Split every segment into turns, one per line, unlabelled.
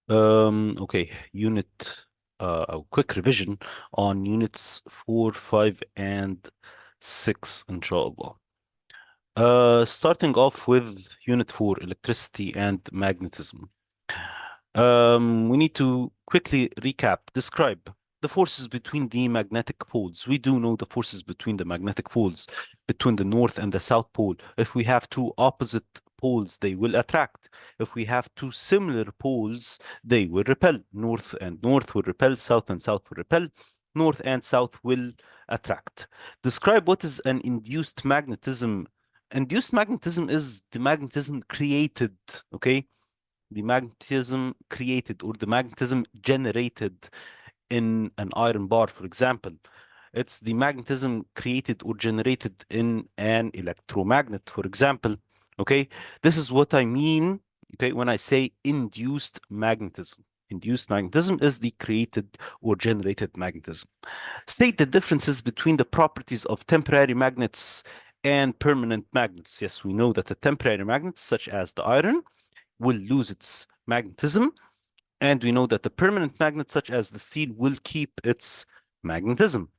Okay, a quick revision on units 4, 5, and 6, inshallah. Starting off with Unit 4, electricity and magnetism. We need to quickly recap, describe the forces between the magnetic poles. We do know the forces between the magnetic poles, between the North and the South Pole. If we have two opposite poles, they will attract. If we have two similar poles, they will repel. North and North will repel, South and South will repel. North and South will attract. Describe what is an induced magnetism. Induced magnetism is the magnetism created, okay? The magnetism created or the magnetism generated in an iron bar, for example. It's the magnetism created or generated in an electromagnet, for example. Okay, this is what I mean, okay, when I say induced magnetism. Induced magnetism is the created or generated magnetism. State the differences between the properties of temporary magnets and permanent magnets. Yes, we know that the temporary magnets, such as the iron, will lose its magnetism. And we know that the permanent magnets, such as the steel, will keep its magnetism.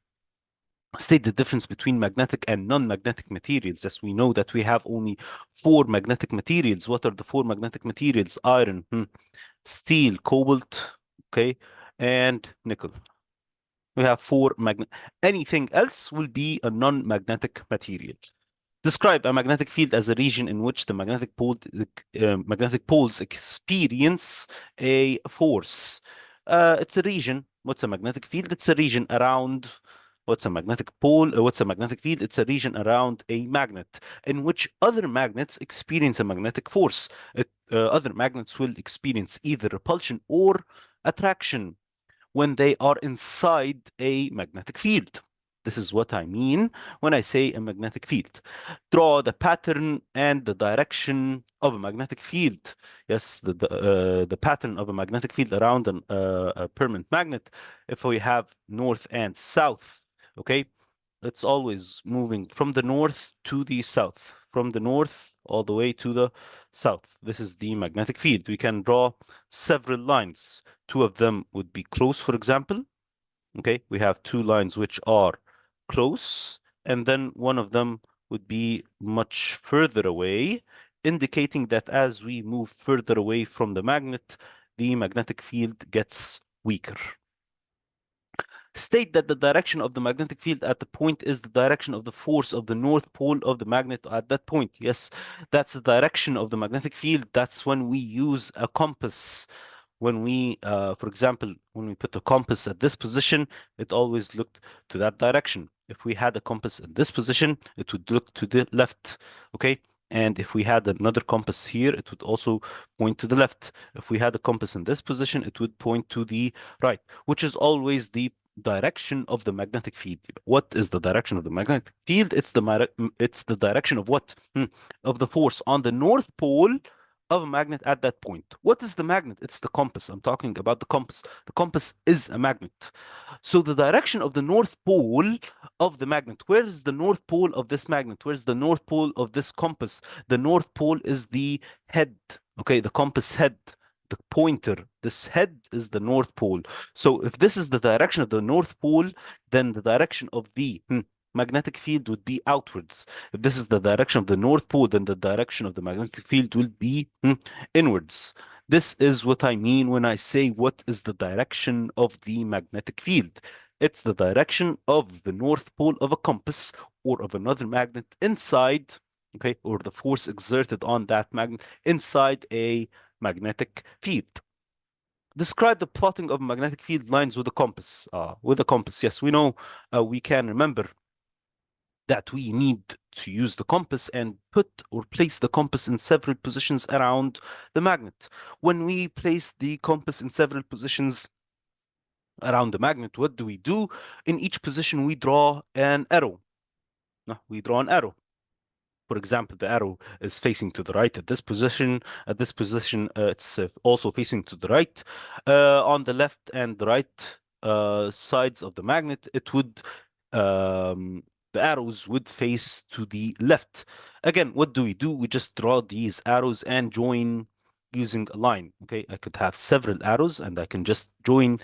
State the difference between magnetic and non-magnetic materials. As we know that we have only four magnetic materials. What are the four magnetic materials? Iron, steel, cobalt, okay, and nickel. We have four magnet. Anything else will be a non-magnetic material. Describe a magnetic field as a region in which the magnetic poles experience a force. It's a region. What's a magnetic field? It's a region around. What's a magnetic pole? What's a magnetic field? It's a region around a magnet in which other magnets experience a magnetic force. Other magnets will experience either repulsion or attraction when they are inside a magnetic field. This is what I mean when I say a magnetic field. Draw the pattern and the direction of a magnetic field. Yes, the pattern of a magnetic field around a permanent magnet. If we have north and south, okay, it's always moving from the north to the south, from the north all the way to the south. This is the magnetic field. We can draw several lines. Two of them would be close, for example. Okay, we have two lines which are close, and then one of them would be much further away, indicating that as we move further away from the magnet, the magnetic field gets weaker. State that the direction of the magnetic field at the point is the direction of the force of the north pole of the magnet at that point. Yes, that's the direction of the magnetic field. That's when we use a compass. When we, for example, when we put a compass at this position, it always looked to that direction. If we had a compass in this position, it would look to the left. Okay. And if we had another compass here, it would also point to the left. If we had a compass in this position, it would point to the right, which is always the direction of the magnetic field. What is the direction of the magnetic field? It's the direction of what? Of the force on the north pole of a magnet at that point. What is the magnet? It's the compass. I'm talking about the compass. The compass is a magnet. So the direction of the north pole of the magnet. Where is the north pole of this magnet? Where's the north pole of this compass? The north pole is the head. Okay, the compass head, the pointer. This head is the north pole. So if this is the direction of the north pole, then the direction of the magnetic field would be outwards. If this is the direction of the north pole, then the direction of the magnetic field will be inwards. This is what I mean when I say what is the direction of the magnetic field. It's the direction of the north pole of a compass or of another magnet inside, okay, or the force exerted on that magnet inside a magnetic field. Describe the plotting of magnetic field lines with a compass. With a compass, yes, we know we can remember that we need to use the compass and put or place the compass in several positions around the magnet. When we place the compass in several positions around the magnet, what do we do? In each position, we draw an arrow. No, we draw an arrow. For example, the arrow is facing to the right at this position. At this position, it's also facing to the right. On the left and the right sides of the magnet, it would the arrows would face to the left. Again, what do? We just draw these arrows and join using a line. Okay, I could have several arrows and I can just join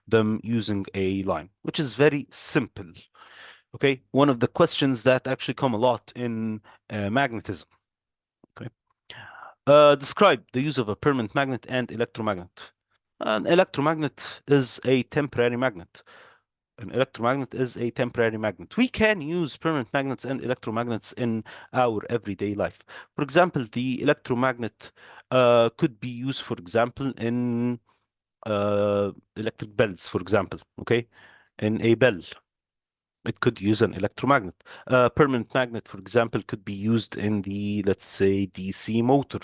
them using a line, which is very simple. Okay, one of the questions that actually come a lot in magnetism. Okay, describe the use of a permanent magnet and electromagnet. An electromagnet is a temporary magnet. An electromagnet is a temporary magnet. We can use permanent magnets and electromagnets in our everyday life. For example, the electromagnet could be used, for example, in electric bells, for example, okay? In a bell, it could use an electromagnet. A permanent magnet, for example, could be used in the, let's say, DC motor.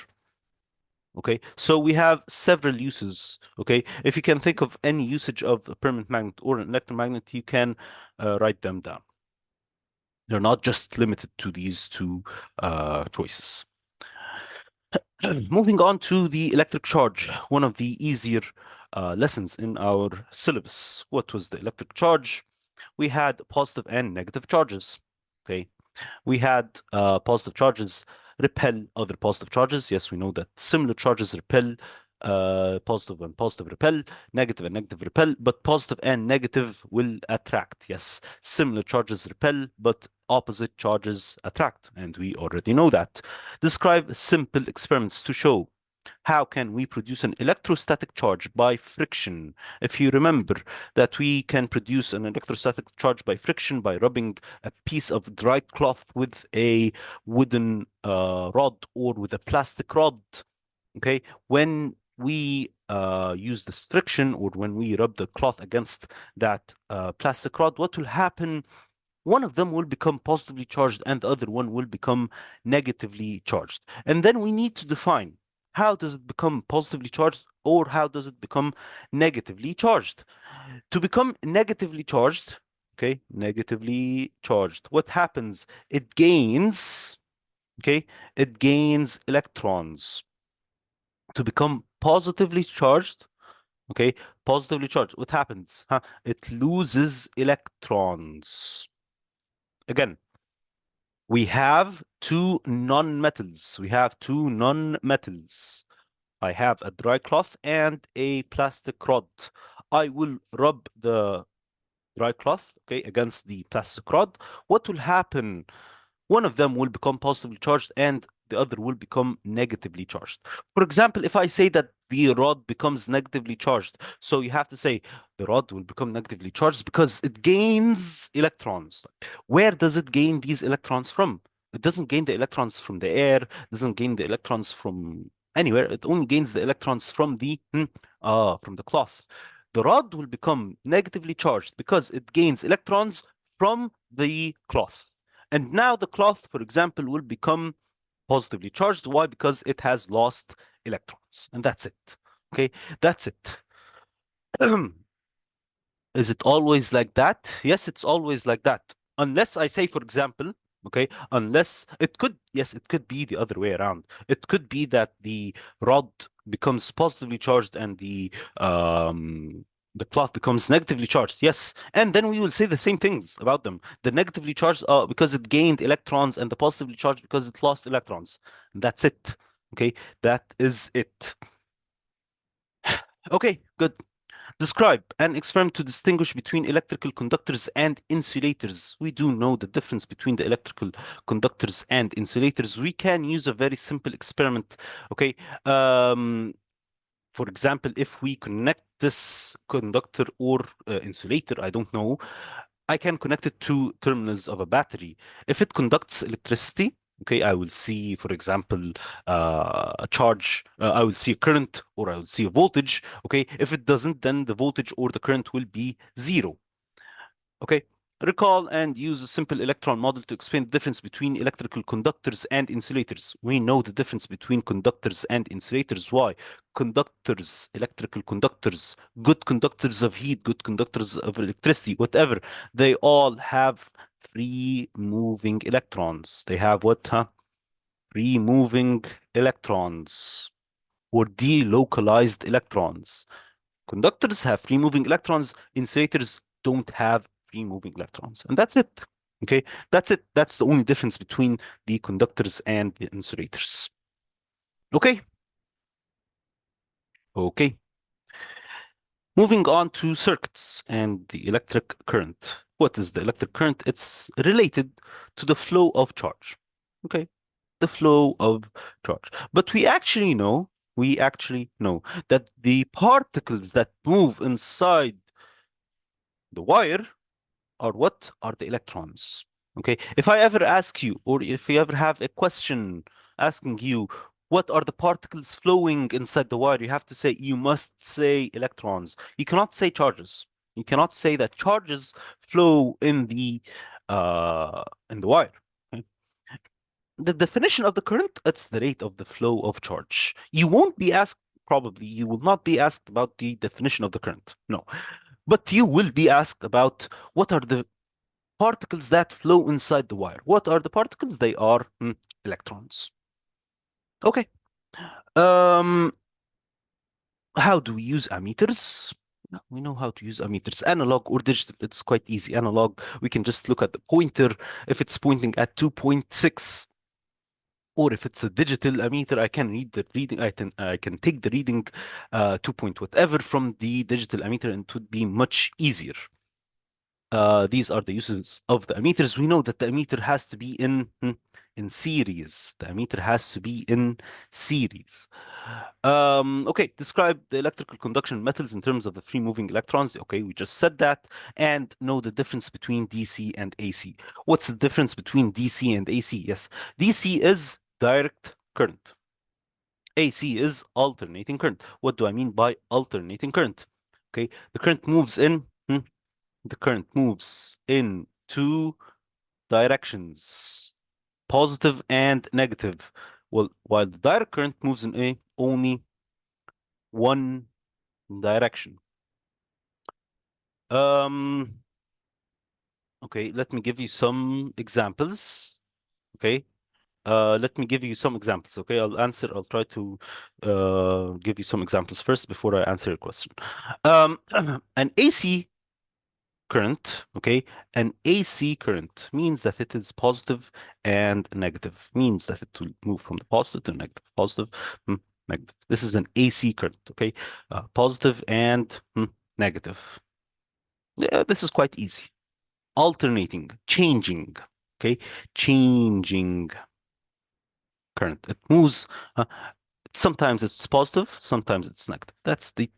Okay, so we have several uses. Okay, if you can think of any usage of a permanent magnet or an electromagnet, you can write them down. They're not just limited to these two choices. Moving on to the electric charge, one of the easier lessons in our syllabus. What was the electric charge? We had positive and negative charges. Okay, we had positive charges repel other positive charges. Yes, we know that similar charges repel, positive and positive repel, negative and negative repel, but positive and negative will attract. Yes, similar charges repel, but opposite charges attract, and we already know that. Describe simple experiments to show how can we produce an electrostatic charge by friction. If you remember that we can produce an electrostatic charge by friction by rubbing a piece of dry cloth with a wooden rod or with a plastic rod. Okay, when we use this friction or when we rub the cloth against that plastic rod, what will happen? One of them will become positively charged and the other one will become negatively charged. And then we need to define how does it become positively charged or how does it become negatively charged. To become negatively charged, okay, negatively charged, what happens? It gains, okay, it gains electrons. To become positively charged, okay, positively charged, what happens? Huh? It loses electrons. Again, we have two non-metals. We have two non-metals. I have a dry cloth and a plastic rod. I will rub the dry cloth, okay, against the plastic rod. What will happen? One of them will become positively charged and the other will become negatively charged. For example, if I say that the rod becomes negatively charged, so you have to say the rod will become negatively charged because it gains electrons. Where does it gain these electrons from? It doesn't gain the electrons from the air, doesn't gain the electrons from anywhere. It only gains the electrons from the cloth. The rod will become negatively charged because it gains electrons from the cloth. And now the cloth, for example, will become positively charged. Why? Because it has lost electrons. And that's it. Okay, that's it. Is it always like that? Yes, it's always like that. Unless I say, for example, okay, unless it could, yes, it could be the other way around. It could be that the rod becomes positively charged and the cloth becomes negatively charged. Yes, and then we will say the same things about them. The negatively charged because it gained electrons, and the positively charged because it lost electrons. That's it. Okay, that is it. Okay, good. Describe an experiment to distinguish between electrical conductors and insulators. We do know the difference between the electrical conductors and insulators. We can use a very simple experiment. Okay. For example, if we connect this conductor or insulator, I don't know, I can connect it to terminals of a battery. If it conducts electricity, okay, I will see, for example, a charge, I will see a current or I will see a voltage. Okay, if it doesn't, then the voltage or the current will be zero. Okay, recall and use a simple electron model to explain the difference between electrical conductors and insulators. We know the difference between conductors and insulators. Why? Conductors, electrical conductors, good conductors of heat, good conductors of electricity, whatever, they all have free moving electrons. They have what, huh? Free moving electrons or delocalized electrons. Conductors have free moving electrons, insulators don't have free moving electrons. And that's it. Okay, that's it. That's the only difference between the conductors and the insulators. Okay, Okay. Moving on to circuits and the electric current. What is the electric current? It's related to the flow of charge. Okay. The flow of charge. But we actually know that the particles that move inside the wire are what? Are the electrons. Okay. If I ever ask you, or if you ever have a question asking you, what are the particles flowing inside the wire? You must say electrons. You cannot say charges. You cannot say that charges flow in the wire. Okay? The definition of the current, it's the rate of the flow of charge. You won't be asked, probably, you will not be asked about the definition of the current. No. But you will be asked about what are the particles that flow inside the wire. What are the particles? They are electrons. Okay. Um, how do we use ammeters? No, we know how to use ammeters, analog or digital. It's quite easy. Analog, we can just look at the pointer. If it's pointing at 2.6, or if it's a digital ammeter, I can read the reading. I can take the reading, 2 point whatever from the digital ammeter, and it would be much easier. These are the uses of the ammeters. We know that the ammeter has to be in series. The ammeter has to be in series. Okay, describe the electrical conduction metals in terms of the free moving electrons. Okay, we just said that. And know the difference between DC and AC. What's the difference between DC and AC? Yes, DC is direct current. AC is alternating current. What do I mean by alternating current? Okay, the current moves in two directions, positive and negative. Well, while the direct current moves in only one direction. Um, okay, let me give you some examples. Okay. Let me give you some examples. Okay, I'll try to give you some examples first before I answer your question. Um, an AC current, okay, an AC current means that it is positive and negative, means that it will move from the positive to negative, positive, negative. This is an AC current, okay, positive and negative. Yeah, this is quite easy. Alternating, changing, okay, changing current. It moves. Uh, Sometimes it's positive, sometimes it's negative. That's the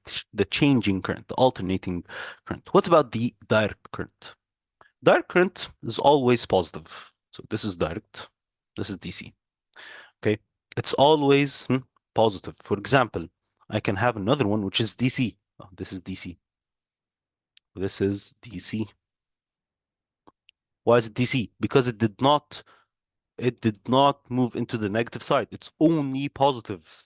changing current, the alternating current. What about the direct current? Direct current is always positive. So this is direct. This is DC. Okay. It's always positive. For example, I can have another one which is DC. Oh, this is DC. This is DC. Why is it DC? Because it did not move into the negative side. It's only positive.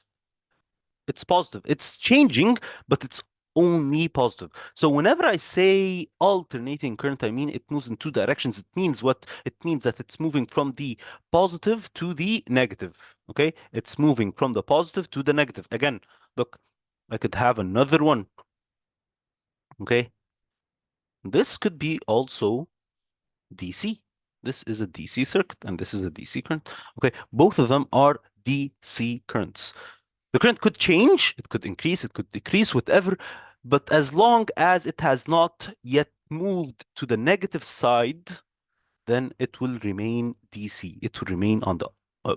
It's positive. It's changing, but it's only positive. So whenever I say alternating current, I mean it moves in two directions. It means what? It means that it's moving from the positive to the negative. Okay? It's moving from the positive to the negative. Again, look, I could have another one. Okay? This could be also DC. This is a DC circuit, and this is a DC current. Okay? Both of them are DC currents. The current could change, it could increase, it could decrease, whatever, but as long as it has not yet moved to the negative side, then it will remain DC. It will remain on the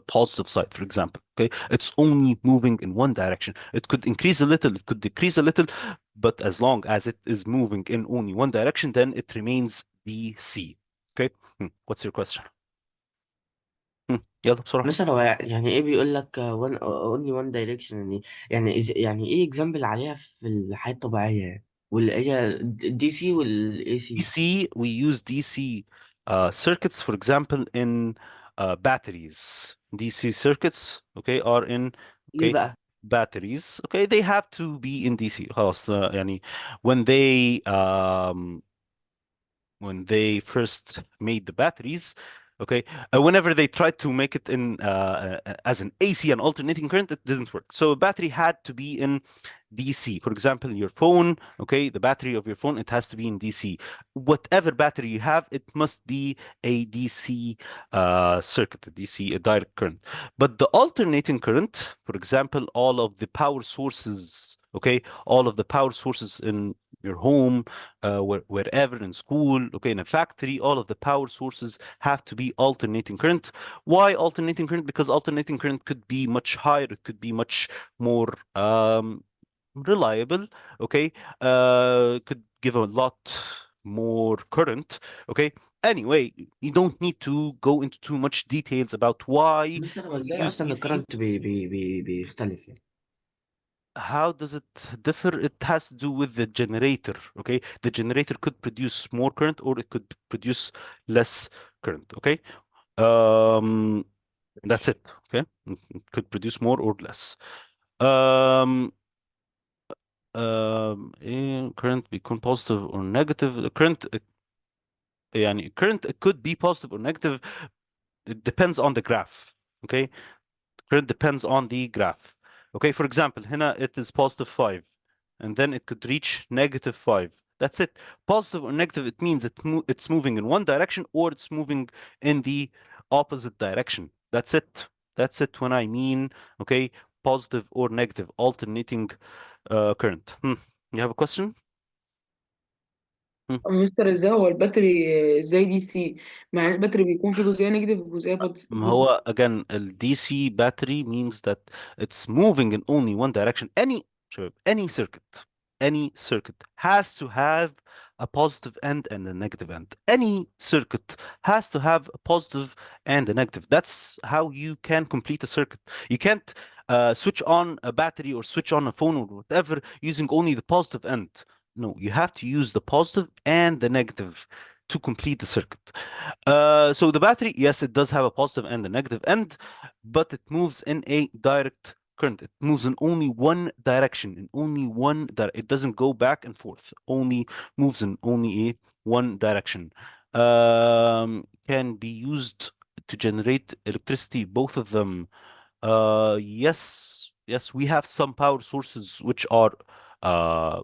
positive side, for example. Okay, it's only moving in one direction. It could increase a little, it could decrease a little, but as long as it is moving in only one direction, then it remains DC. Okay, what's your question? يلا بسرعة.
مثلا هو يعني ايه بيقول لك one only one direction يعني يعني ايه اكزامبل عليها في الحياة الطبيعية يعني واللي هي دي سي والاي سي.
DC, we use DC circuits, for example, in batteries. DC circuits, okay, are in,
ليه
okay,
بقى؟
batteries. Okay, they have to be in DC. خلاص يعني when they when they first made the batteries, Okay, whenever they tried to make it in as an AC, an alternating current, it didn't work. So a battery had to be in DC. For example, your phone, okay, the battery of your phone, it has to be in DC. Whatever battery you have, it must be a DC circuit, a DC, a direct current. But the alternating current, for example, all of the power sources, okay, all of the power sources in your home, wherever in school, okay, in a factory, all of the power sources have to be alternating current. Why alternating current? Because alternating current could be much higher, it could be much more reliable, okay, could give a lot more current, okay. Anyway, you don't need to go into too much details about why
مستر، هو
we
ازاي
use
اصلا
DC.
الكرنت بيختلف يعني؟
How does it differ? It has to do with the generator. Okay, the generator could produce more current or it could produce less current. Okay, um, that's it. Okay, it could produce more or less. Um, current بيكون positive or negative. The current يعني current it could be positive or negative. It depends on the graph. Okay, current depends on the graph. Okay, for example, هنا it is positive 5 and then it could reach negative 5. That's it. Positive or negative, it means it's moving in one direction or it's moving in the opposite direction. That's it. That's it when I mean, okay, positive or negative, alternating current. You have a question? Hmm.
مستر، ازاي هو الباتري ازاي دي سي؟ مع الباتري بيكون فيه جزئية نيجاتيف وجزئية
ما
بوزيتيف.
هو again ال DC battery means that it's moving in only one direction. شباب, any circuit has to have a positive end and a negative end. Any circuit has to have a positive and a negative. That's how you can complete a circuit. You can't switch on a battery or switch on a phone or whatever using only the positive end. No, you have to use the positive and the negative to complete the circuit. So the battery, yes, it does have a positive and a negative end, but it moves in a direct current. It moves in only one direction, in only one it doesn't go back and forth. Only moves in only a one direction. Can be used to generate electricity, both of them. Yes, we have some power sources which are uh,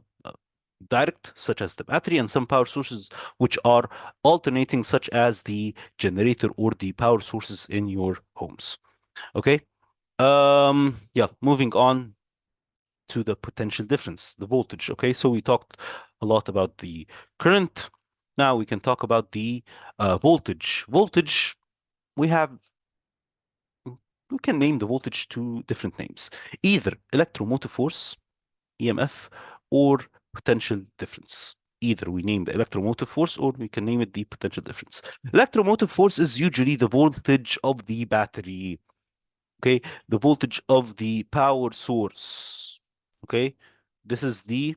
direct, such as the battery, and some power sources which are alternating, such as the generator or the power sources in your homes. Okay. Yeah, moving on to the potential difference, the voltage. Okay, so we talked a lot about the current. Now we can talk about the voltage. Voltage, we have, we can name the voltage two different names, either electromotive force, EMF, or potential difference. Either we name the electromotive force or we can name it the potential difference. Electromotive force is usually the voltage of the battery, okay? The voltage of the power source, okay? This is the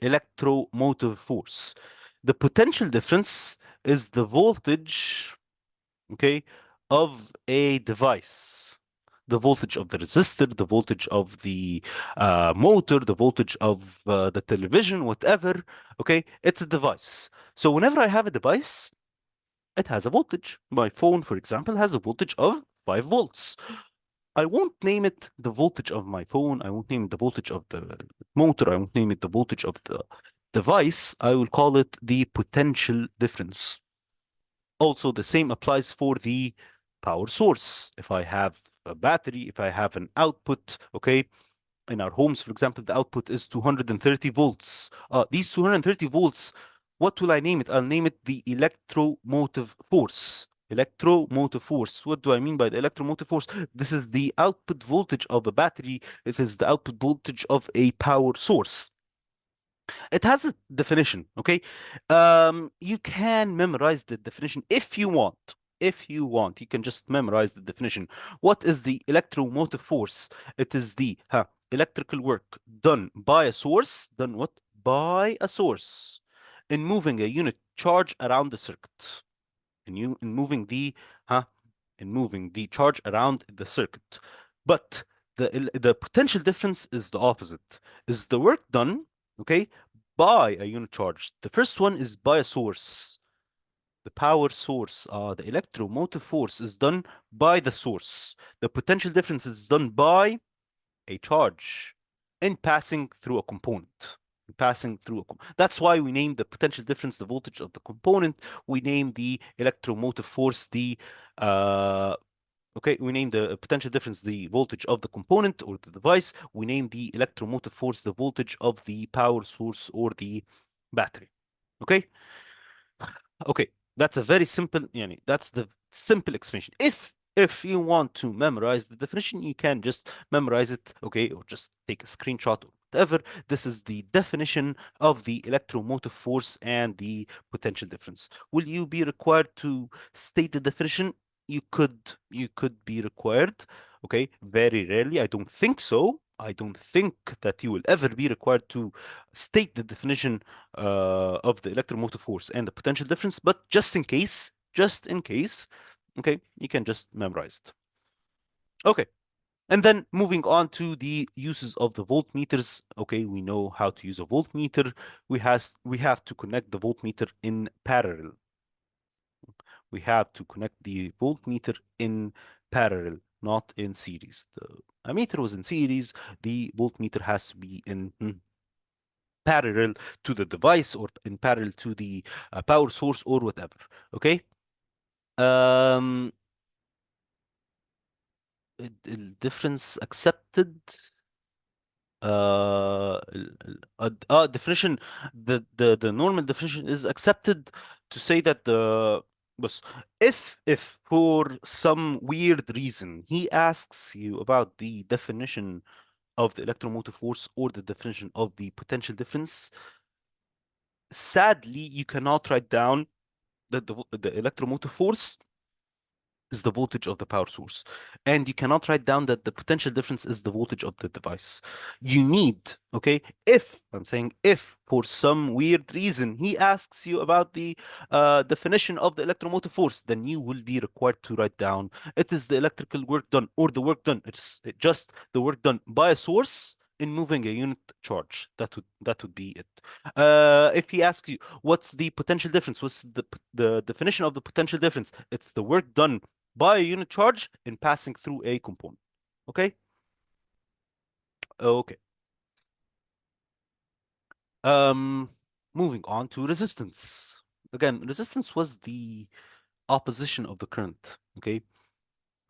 electromotive force. The potential difference is the voltage, okay, of a device. The voltage of the resistor, the voltage of the motor, the voltage of the television, whatever, okay, it's a device. So whenever I have a device, it has a voltage. My phone, for example, has a voltage of 5 volts. I won't name it the voltage of my phone. I won't name it the voltage of the motor. I won't name it the voltage of the device. I will call it the potential difference. Also, the same applies for the power source. If I have a battery, if I have an output, okay, in our homes, for example, the output is 230 volts. These 230 volts, what will I name it? I'll name it the electromotive force. Electromotive force. What do I mean by the electromotive force? This is the output voltage of a battery. It is the output voltage of a power source. It has a definition, okay? You can memorize the definition if you want. If you want, you can just memorize the definition. What is the electromotive force? It is the electrical work done by a source, done what? By a source in moving a unit charge around the circuit. In moving the huh, in moving the charge around the circuit. But the potential difference is the opposite. Is the work done, okay, by a unit charge. The first one is by a source. the power source, the electromotive force is done by the source. The potential difference is done by a charge in passing through a component. That's why we name the potential difference the voltage of the component. We name the electromotive force the uh, okay, we name the potential difference the voltage of the component or the device. We name the electromotive force the voltage of the power source or the battery. Okay? Okay, that's a very simple, yani, that's the simple explanation. If you want to memorize the definition, you can just memorize it, okay, or just take a screenshot or whatever. This is the definition of the electromotive force and the potential difference. Will you be required to state the definition? You could be required, okay, very rarely. I don't think so. I don't think that you will ever be required to state the definition of the electromotive force and the potential difference, but just in case, okay, you can just memorize it. Okay, and then moving on to the uses of the voltmeters. Okay, we know how to use a voltmeter. We have to connect the voltmeter in parallel. We have to connect the voltmeter in parallel, not in series. The ammeter was in series. The voltmeter has to be in parallel to the device or in parallel to the power source or whatever. Okay. Um, الديفرنس accepted definition, the normal definition is accepted to say that the بص, if for some weird reason he asks you about the definition of the electromotive force or the definition of the potential difference, sadly you cannot write down that the electromotive force is the voltage of the power source. And you cannot write down that the potential difference is the voltage of the device. You need, okay, if, I'm saying if for some weird reason he asks you about the definition of the electromotive force, then you will be required to write down it is the electrical work done or the work done. It's just the work done by a source in moving a unit charge. That would be it. If he asks you what's the potential difference, what's the definition of the potential difference, it's the work done by a unit charge in passing through a component. Okay? Okay. Um, moving on to resistance. Again, resistance was the opposition of the current. Okay?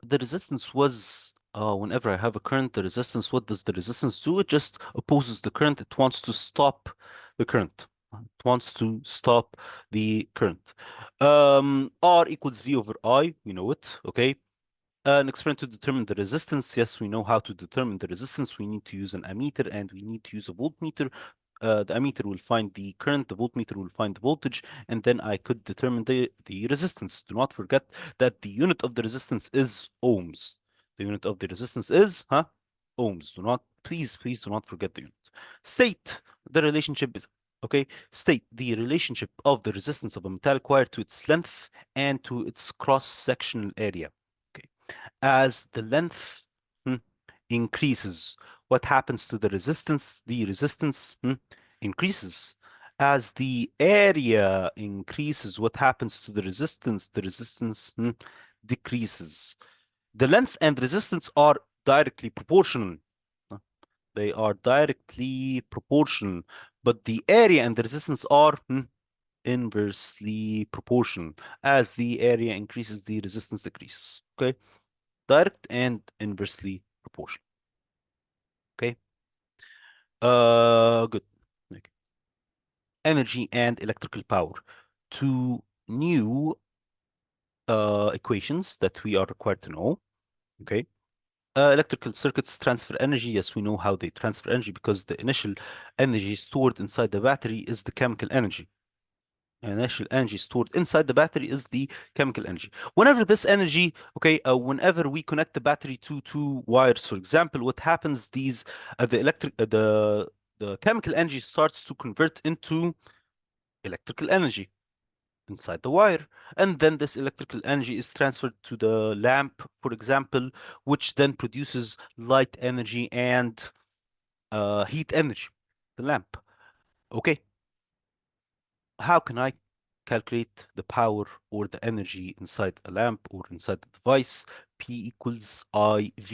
The resistance was whenever I have a current, the resistance, what does the resistance do? It just opposes the current. It wants to stop the current. It wants to stop the current. R equals V over I, we know it, okay? An experiment to determine the resistance. Yes, we know how to determine the resistance. We need to use an ammeter and we need to use a voltmeter. The ammeter will find the current, the voltmeter will find the voltage, and then I could determine the resistance. Do not forget that the unit of the resistance is ohms. The unit of the resistance is, ohms. Please do not forget the unit. State the relationship, okay? State the relationship of the resistance of a metallic wire to its length and to its cross-sectional area. Okay. As the length increases, what happens to the resistance? The resistance increases. As the area increases, what happens to the resistance? The resistance decreases. The length and resistance are directly proportional. uh, They are directly proportional, but the area and the resistance are inversely proportional. As the area increases, the resistance decreases. Okay, direct and inversely proportional. Okay. Good. Okay. Energy and electrical power. Two new equations that we are required to know. Okay. Electrical circuits transfer energy. Yes, we know how they transfer energy because the initial energy stored inside the battery is the chemical energy. Initial energy stored inside the battery is the chemical energy. Whenever this energy, okay, whenever we connect the battery to two wires, for example, what happens? The chemical energy starts to convert into electrical energy inside the wire, and then this electrical energy is transferred to the lamp, for example, which then produces light energy and heat energy. The lamp. Okay, how can I calculate the power or the energy inside a lamp or inside the device. P equals IV.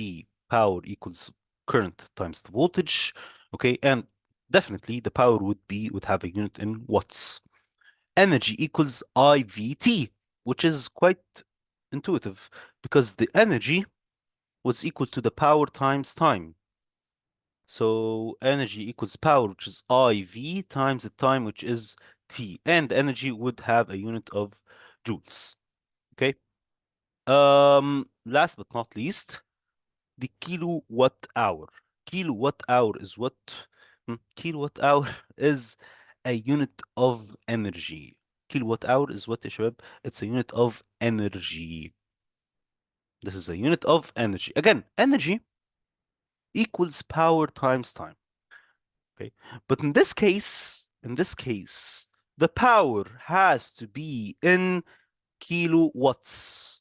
Power equals current times the voltage. Okay, and definitely the power would have a unit in watts. Energy equals IVT, which is quite intuitive because the energy was equal to the power times time. So energy equals power, which is IV, times the time, which is T. And energy would have a unit of joules. Okay. Last but not least, the kilowatt hour. Kilowatt hour is what? Kilowatt hour is a unit of energy. Kilowatt hour is what, يا شباب? It's a unit of energy. This is a unit of energy. Again, energy equals power times time. Okay. But in this case, the power has to be in kilowatts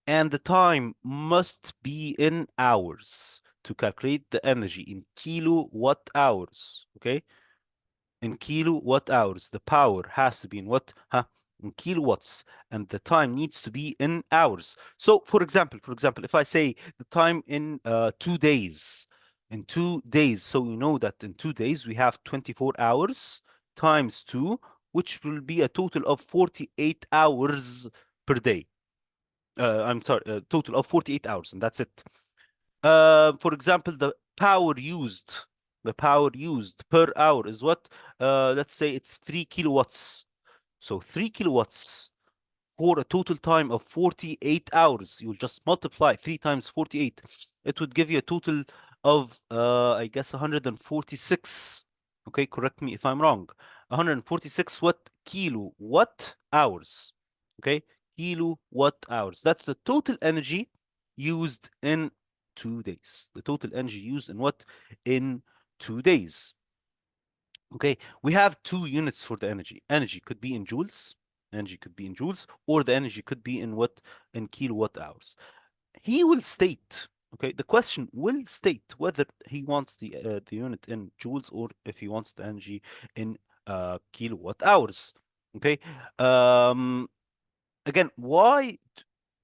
and the time must be in hours to calculate the energy in kilowatt hours. Okay. In kilowatt hours, the power has to be in what? Huh? In kilowatts, and the time needs to be in hours. So, for example, if I say the time in 2 days, so we know that in 2 days we have 24 hours times two, which will be a total of 48 hours per day. I'm sorry, a total of 48 hours, and that's it. For example, the power used per hour is what? Let's say it's 3 kilowatts. So 3 kilowatts for a total time of 48 hours. You'll just multiply 3 times 48. It would give you a total of, I guess, 146. Okay, correct me if I'm wrong. 146 what? Kilowatt hours. Okay, kilowatt hours. That's the total energy used in 2 days. The total energy used in what? In 2 days. Okay, we have two units for the energy. Energy could be in joules. Energy could be in joules, or the energy could be in what? In kilowatt hours. He will state, okay, the question will state whether he wants the unit in joules or if he wants the energy in kilowatt hours. Okay. Um, Again,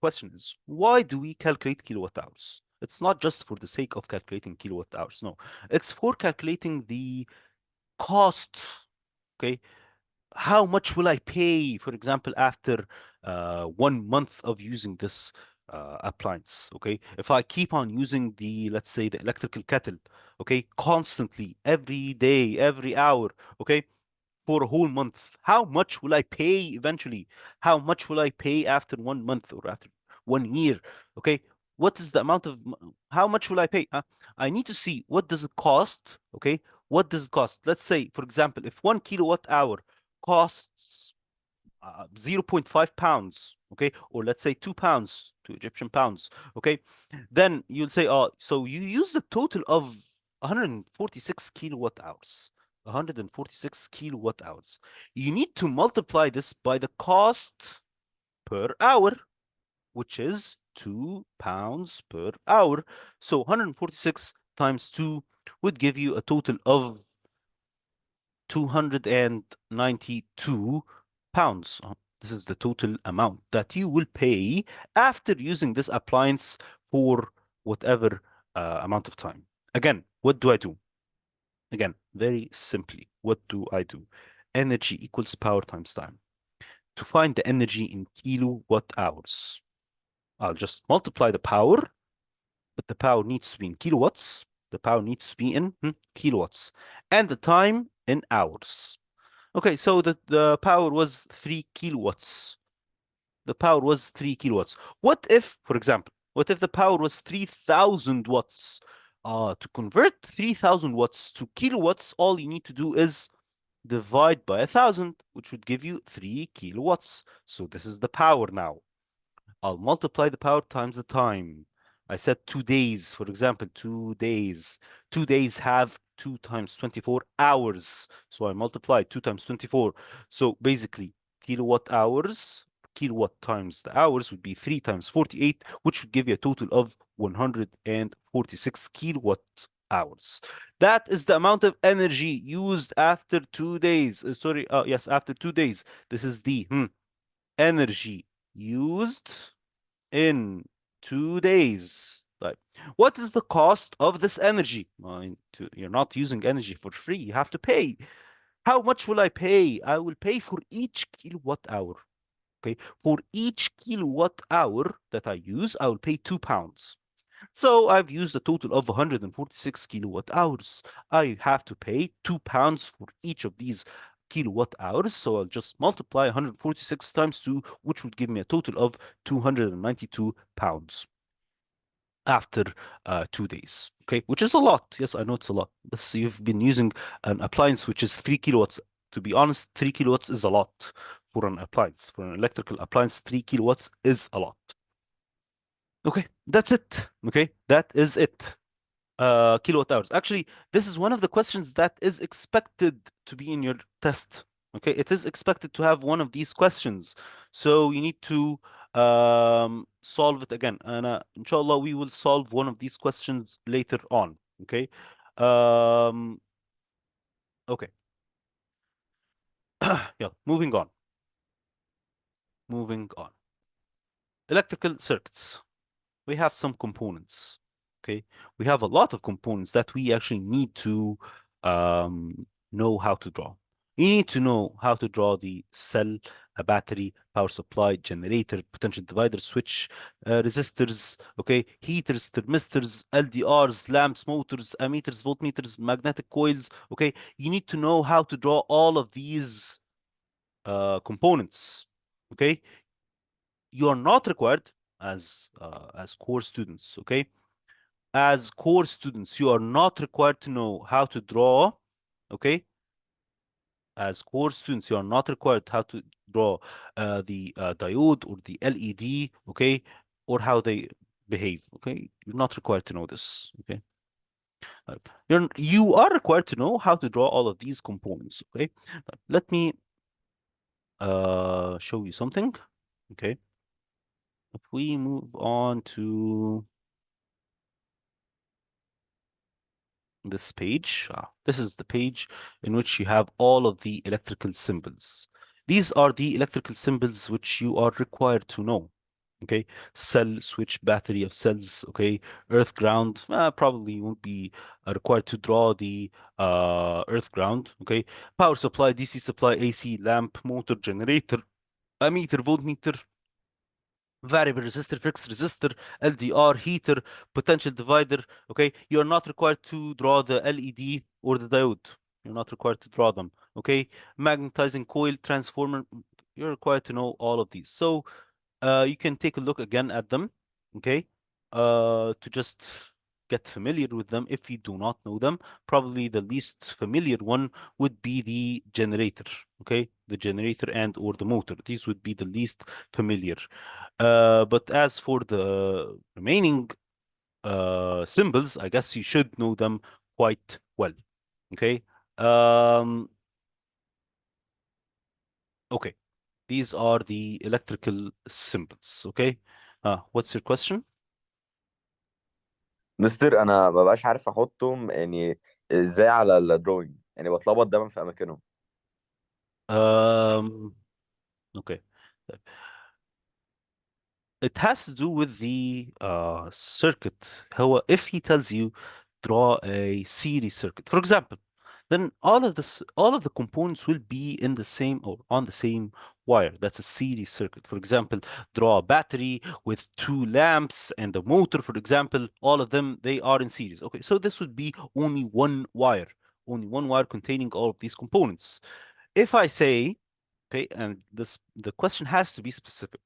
question is, why do we calculate kilowatt hours? It's not just for the sake of calculating kilowatt hours. No, it's for calculating the cost. Okay, how much will I pay, for example, after 1 month of using this appliance? Okay, if I keep on using let's say, the electrical kettle, okay, constantly, every day, every hour, okay, for a whole month, how much will I pay eventually? How much will I pay after 1 month or after 1 year? Okay, what is the amount of, how much will I pay? I need to see what does it cost. Okay, what does it cost? Let's say, for example, if 1 kilowatt hour costs 0.5 pounds, okay, or let's say 2 pounds, 2 Egyptian pounds, okay, then you'll say, oh, so you use the total of 146 kilowatt hours. 146 kilowatt hours. You need to multiply this by the cost per hour, which is 2 pounds per hour. So 146 times 2 would give you a total of 292 pounds. This is the total amount that you will pay after using this appliance for whatever amount of time. Again, what do I do? Again, very simply, what do I do? Energy equals power times time. To find the energy in kilowatt hours, I'll just multiply the power, but the power needs to be in kilowatts. The power needs to be in kilowatts, and the time in hours. Okay, so the power was 3 kilowatts. The power was 3 kilowatts. What if, for example, what if the power was 3,000 watts? To convert 3,000 watts to kilowatts, all you need to do is divide by 1,000, which would give you 3 kilowatts. So this is the power now. I'll multiply the power times the time. I said 2 days, for example, 2 days. 2 days have 2 times 24 hours. So I multiply 2 times 24. So basically, kilowatt hours, kilowatt times the hours would be 3 times 48, which would give you a total of 146 kilowatt hours. That is the amount of energy used after 2 days. Sorry, yes, after 2 days. This is the energy used in 2 days. Like, what is the cost of this energy? Well, you're not using energy for free. You have to pay. How much will I pay? I will pay for each kilowatt hour. Okay, for each kilowatt hour that I use, I will pay £2. So I've used a total of 146 kilowatt hours. I have to pay £2 for each of these kilowatt hours. So I'll just multiply 146 times 2, which would give me a total of £292 after 2 days. Okay, which is a lot. Yes, I know it's a lot. This you've been using an appliance which is 3 kilowatts. To be honest, 3 kilowatts is a lot for an appliance. For an electrical appliance, 3 kilowatts is a lot. Okay, that's it. Okay, that is it. Kilowatt hours. Actually, this is one of the questions that is expected to be in your test. Okay, it is expected to have one of these questions. So you need to solve it again. And inshallah, we will solve one of these questions later on. Okay. Um, okay. Yeah, moving on. Moving on. Electrical circuits. We have some components. Okay, we have a lot of components that we actually need to know how to draw. You need to know how to draw the cell, a battery, power supply, generator, potential divider, switch, resistors, okay, heaters, thermistors, LDRs, lamps, motors, ammeters, voltmeters, magnetic coils, okay. You need to know how to draw all of these components, okay. You are not required as core students, okay, as core students, you are not required to know how to draw, okay? As core students, you are not required how to draw the diode or the LED, okay? Or how they behave, okay? You're not required to know this, okay? You are required to know how to draw all of these components, okay? Let me show you something, okay? If we move on to this page. This is the page in which you have all of the electrical symbols. These are the electrical symbols which you are required to know. Okay, cell, switch, battery of cells. Okay, earth, ground. Probably you won't be required to draw the earth, ground. Okay, power supply, DC supply, AC, lamp, motor, generator, ammeter, voltmeter, variable resistor, fixed resistor, LDR, heater, potential divider. Okay, you're not required to draw the LED or the diode. You're not required to draw them. Okay, magnetizing coil, transformer. You're required to know all of these. So you can take a look again at them. Okay, to just get familiar with them if you do not know them. Probably the least familiar one would be the generator. Okay, the generator and or the motor. These would be the least familiar. But as for the remaining symbols, I guess you should know them quite well. Okay. Um, okay. These are the electrical symbols. Okay. What's your question?
مستر انا ما بقاش عارف احطهم يعني ازاي على الدروينج، يعني بتلخبط دايما في اماكنهم.
Um, okay. It has to do with the circuit. هو if he tells you draw a series circuit, for example, then all of the components will be in the same or on the same wire. That's a series circuit. For example, draw a battery with two lamps and a motor, for example, all of them, they are in series. Okay, so this would be only one wire containing all of these components. If I say, okay, and the question has to be specific.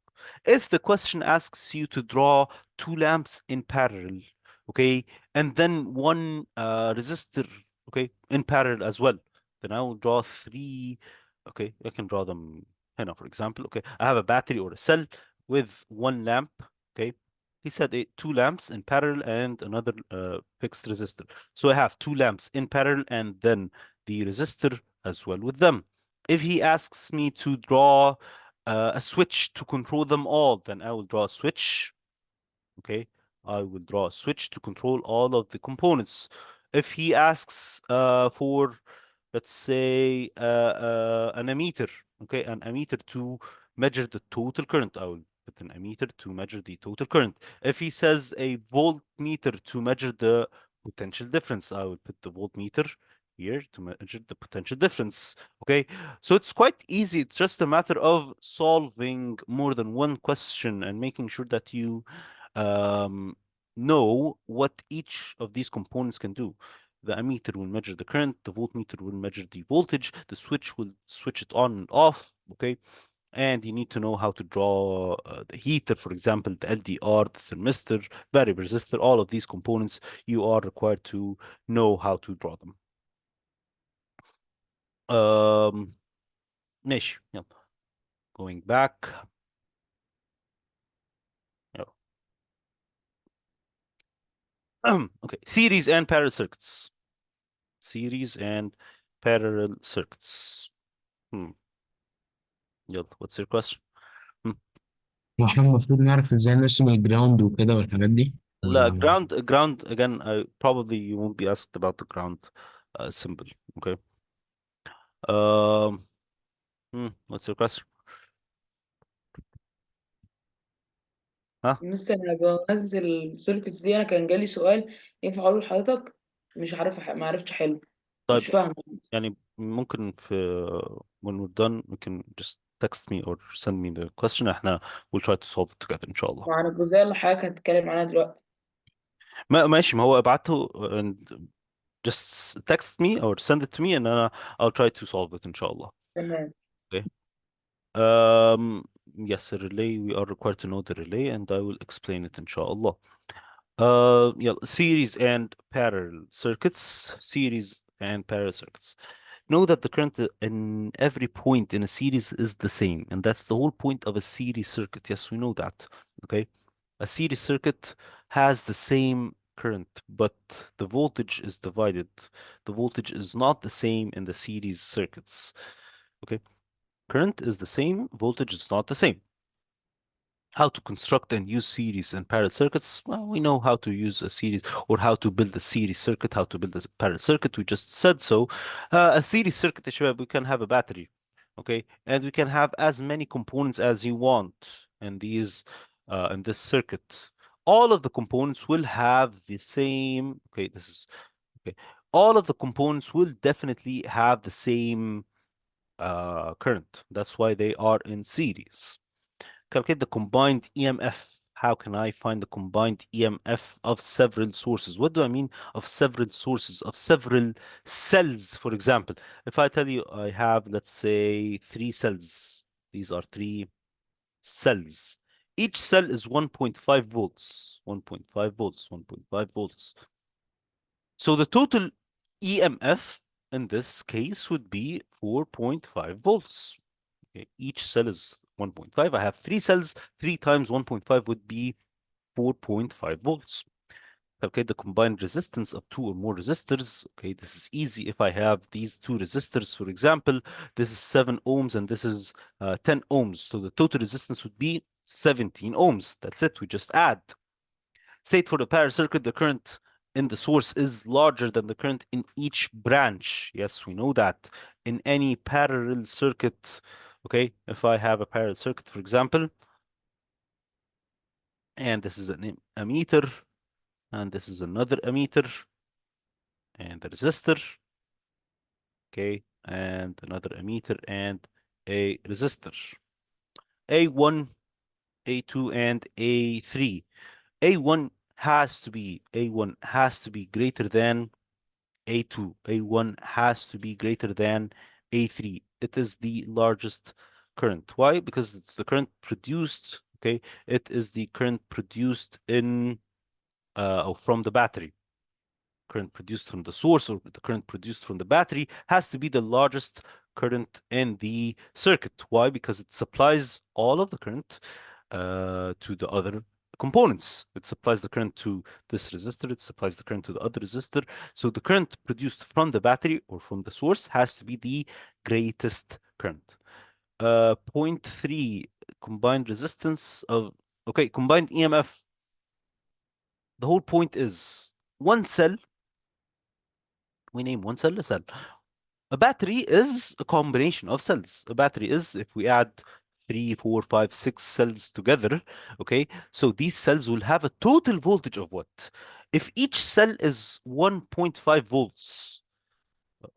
If the question asks you to draw two lamps in parallel, okay, and then one resistor, okay, in parallel as well, then I will draw three. Okay, I can draw them here, for example. Okay, I have a battery or a cell with one lamp. Okay, he said two lamps in parallel and another fixed resistor. So I have two lamps in parallel and then the resistor as well with them. If he asks me to draw a switch to control them all, then I will draw a switch. Okay, I will draw a switch to control all of the components. If he asks for, let's say, an ammeter, okay, an ammeter to measure the total current, I will put an ammeter to measure the total current. If he says a voltmeter to measure the potential difference, I will put the voltmeter here to measure the potential difference. Okay, so it's quite easy. It's just a matter of solving more than one question and making sure that you um, know what each of these components can do. The ammeter will measure the current, the voltmeter will measure the voltage, the switch will switch it on and off, okay? And you need to know how to draw the heater, for example, the LDR, the thermistor, variable resistor, all of these components, you are required to know how to draw them. ماشي يلا going back. يلا. Okay, series and parallel circuits. Series and parallel circuits. Hmm. يلا, what's your question? Hmm.
واحنا المفروض نعرف ازاي نرسم الجراوند وكده والحاجات دي
لا,
ولا؟
ground again, probably you won't be asked about the ground symbol. Okay. Um, what's your question? ها.
لسه انا بمناسبة السيركتس دي انا كان جالي سؤال ينفع اقول لحضرتك؟ مش عارف ما عرفتش احله، مش
طيب,
فاهم.
يعني ممكن في when we're done we can just text me or send me the question. احنا we'll try to solve it together إن شاء الله.
معنى الجزئية اللي حضرتك هتتكلم عنها دلوقتي.
ماشي, ما هو ابعته and just text me or send it to me and I'll try to solve it إن شاء الله.
تمام.
Okay. Yes, a relay. We are required to know the relay, and I will explain it, inshallah. Yeah, series and parallel circuits. Series and parallel circuits. Know that the current in every point in a series is the same, and that's the whole point of a series circuit. Yes, we know that. Okay, a series circuit has the same current, but the voltage is divided. The voltage is not the same in the series circuits. Okay. Current is the same, voltage is not the same. How to construct and use series and parallel circuits? Well, we know how to use a series or how to build a series circuit, how to build a parallel circuit. We just said so. A series circuit, يا شباب, we can have a battery, okay, and we can have as many components as you want in this circuit. All of the components will have the same. Okay, this is okay. All of the components will definitely have the same current. That's why they are in series. Calculate the combined EMF. How can I find the combined EMF of several sources? What do I mean of several sources, of several cells, for example? If I tell you I have, let's say, 3 cells, these are 3 cells. Each cell is 1.5 volts, 1.5 volts, 1.5 volts. So the total EMF in this case would be 4.5 volts. Okay, each cell is 1.5. I have 3 cells. 3 times 1.5 would be 4.5 volts. Calculate the combined resistance of 2 or more resistors. Okay, this is easy. If I have these 2 resistors, for example, this is 7 ohms and this is 10 ohms. So the total resistance would be 17 ohms. That's it. We just add. State for the parallel circuit, the current in the source is larger than the current in each branch. Yes, we know that. In any parallel circuit, okay, if I have a parallel circuit, for example, and this is an ammeter, and this is another ammeter, and a resistor, okay, and another ammeter, and a resistor. A1, A2, and A3. A1 has to be greater than A2. A1 has to be greater than A3. It is the largest current. Why? Because it's the current produced, okay? It is the current produced in or from the battery. Current produced from the source or the current produced from the battery has to be the largest current in the circuit. Why? Because it supplies all of the current to the other components. It supplies the current to this resistor, it supplies the current to the other resistor. So the current produced from the battery or from the source has to be the greatest current. Point 3, combined resistance of, okay, combined EMF. The whole point is one cell We name one cell a cell. A battery is a combination of cells. A battery is if we add 3, 4, 5, 6 cells together, okay? So these cells will have a total voltage of what? If each cell is 1.5 volts,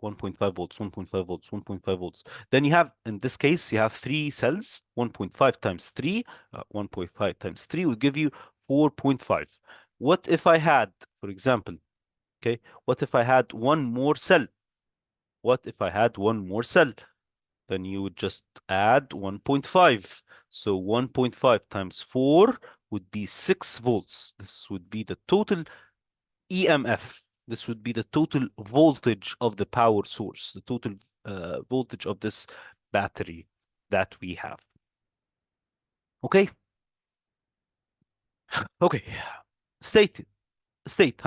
1.5 volts, 1.5 volts, 1.5 volts. Then you have, in this case, you have three cells. 1.5 times 3, 1.5 times 3 would give you 4.5. What if I had, for example, okay, what if I had one more cell? What if I had one more cell? Then you would just add 1.5. So 1.5 times 4 would be 6 volts. This would be the total EMF. This would be the total voltage of the power source, the total voltage of this battery that we have. Okay? Okay. State state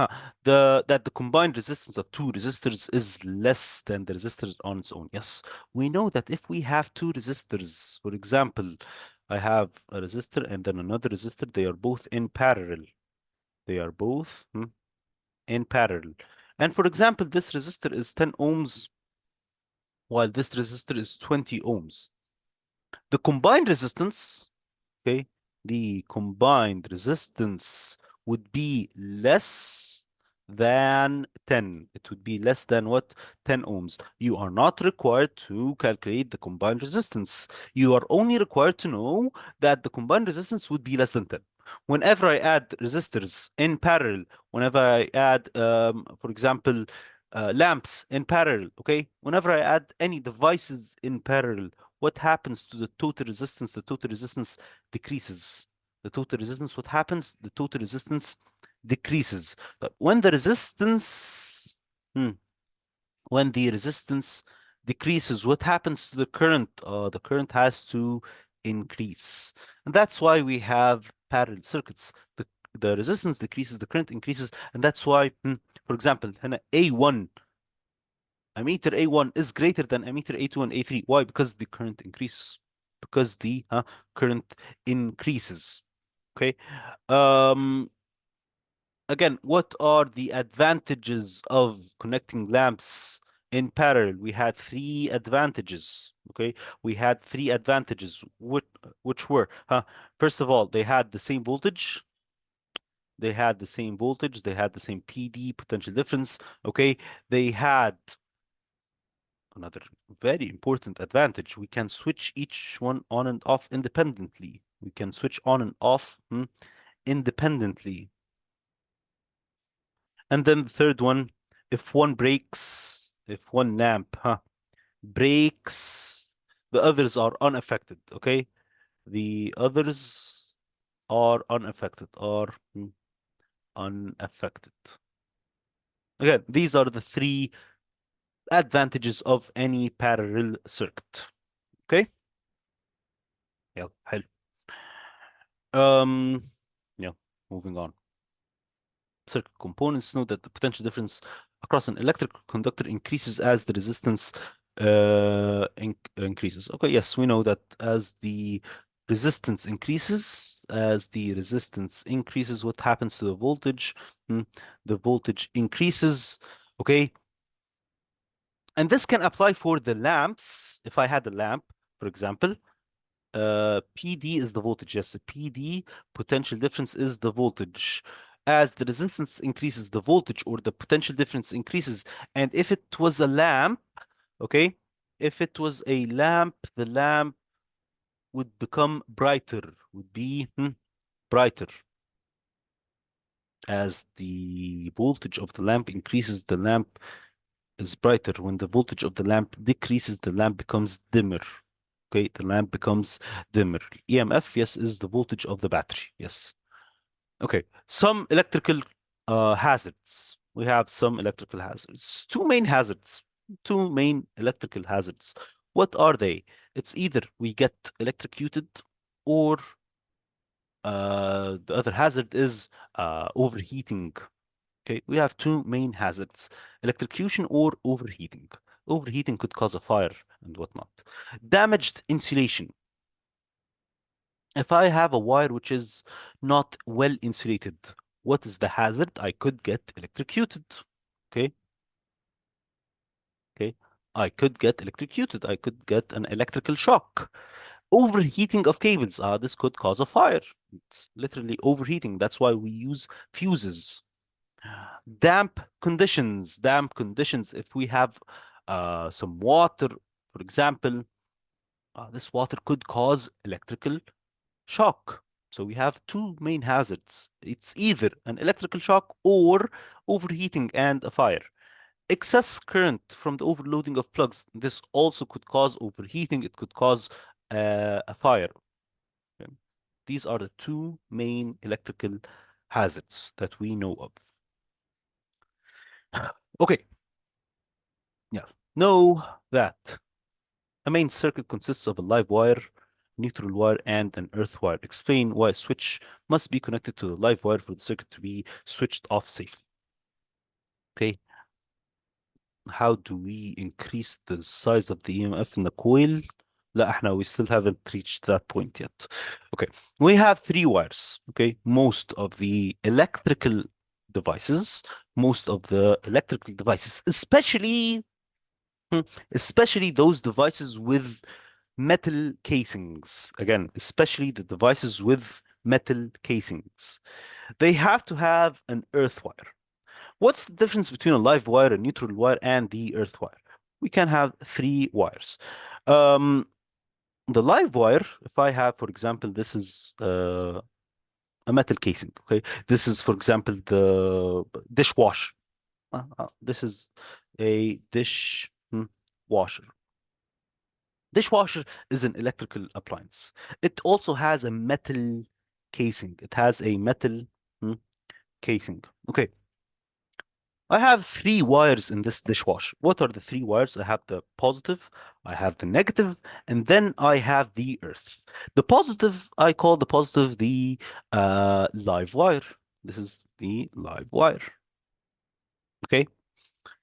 that the combined resistance of two resistors is less than the resistor on its own. Yes, we know that if we have two resistors, for example, I have a resistor and then another resistor, they are both in parallel. They are both in parallel. And for example, this resistor is 10 ohms while this resistor is 20 ohms. The combined resistance, okay, the combined resistance would be less than 10. It would be less than what? 10 ohms. You are not required to calculate the combined resistance. You are only required to know that the combined resistance would be less than 10. Whenever I add resistors in parallel, whenever I add, for example, lamps in parallel, okay? Whenever I add any devices in parallel, what happens to the total resistance? The total resistance decreases. The total resistance, what happens? The total resistance decreases. But when the resistance, when the resistance decreases, what happens to the current? The current has to increase. And that's why we have parallel circuits. The resistance decreases, the current increases, and that's why, for example, هنا A1, ammeter A1 is greater than ammeter A2 and A3. Why? Because the current increases. Because the current increases. Okay. Again, what are the advantages of connecting lamps in parallel? We had three advantages. Okay, we had three advantages, which were, first of all, they had the same voltage. They had the same voltage. They had the same PD, potential difference. Okay, they had another very important advantage. We can switch each one on and off independently. We can switch on and off independently. And then the third one, if one breaks, if one lamp breaks, the others are unaffected, okay? The others are unaffected, unaffected. Again, these are the three advantages of any parallel circuit. Okay? Yeah, حلو. Um, yeah, moving on. Circuit components know that the potential difference across an electric conductor increases as the resistance increases. Okay, yes, we know that as the resistance increases, what happens to the voltage? The voltage increases. Okay, and this can apply for the lamps. If I had a lamp, for example, PD is the voltage. Yes, PD, potential difference, is the voltage. As the resistance increases, the voltage or the potential difference increases. And if it was a lamp, okay, if it was a lamp, the lamp would become brighter, would be brighter. As the voltage of the lamp increases, the lamp is brighter. When the voltage of the lamp decreases, the lamp becomes dimmer. Okay, the lamp becomes dimmer. EMF, yes, is the voltage of the battery. Yes. Okay, some electrical hazards. We have some electrical hazards. Two main hazards. Two main electrical hazards. What are they? It's either we get electrocuted or the other hazard is overheating. Okay, we have two main hazards, electrocution or overheating. Overheating could cause a fire and whatnot. Damaged insulation. If I have a wire which is not well insulated, what is the hazard? I could get electrocuted. Okay. Okay, I could get electrocuted. I could get an electrical shock. Overheating of cables. This could cause a fire. It's literally overheating. That's why we use fuses. Damp conditions. Damp conditions. If we have some water, for example, this water could cause electrical shock. So we have two main hazards. It's either an electrical shock or overheating and a fire. Excess current from the overloading of plugs. This also could cause overheating. It could cause a fire. Okay. These are the two main electrical hazards that we know of. Okay. Yeah. Know that a main circuit consists of a live wire, neutral wire, and an earth wire. Explain why a switch must be connected to the live wire for the circuit to be switched off safely. Okay. How do we increase the size of the EMF in the coil? لا, we still haven't reached that point yet. Okay, we have three wires. Okay, most of the electrical devices, especially especially those devices with metal casings. Again, especially the devices with metal casings. They have to have an earth wire. What's the difference between a live wire, a neutral wire, and the earth wire? We can have three wires. The live wire, if I have, for example, this is a metal casing, okay? This is, for example, the dishwasher. This is a washer. Dishwasher is an electrical appliance. It also has a metal casing. It has a metal casing. Okay. I have three wires in this dishwasher. What are the three wires? I have the positive, I have the negative, and then I have the earth. The positive, I call the positive the live wire. This is the live wire. Okay.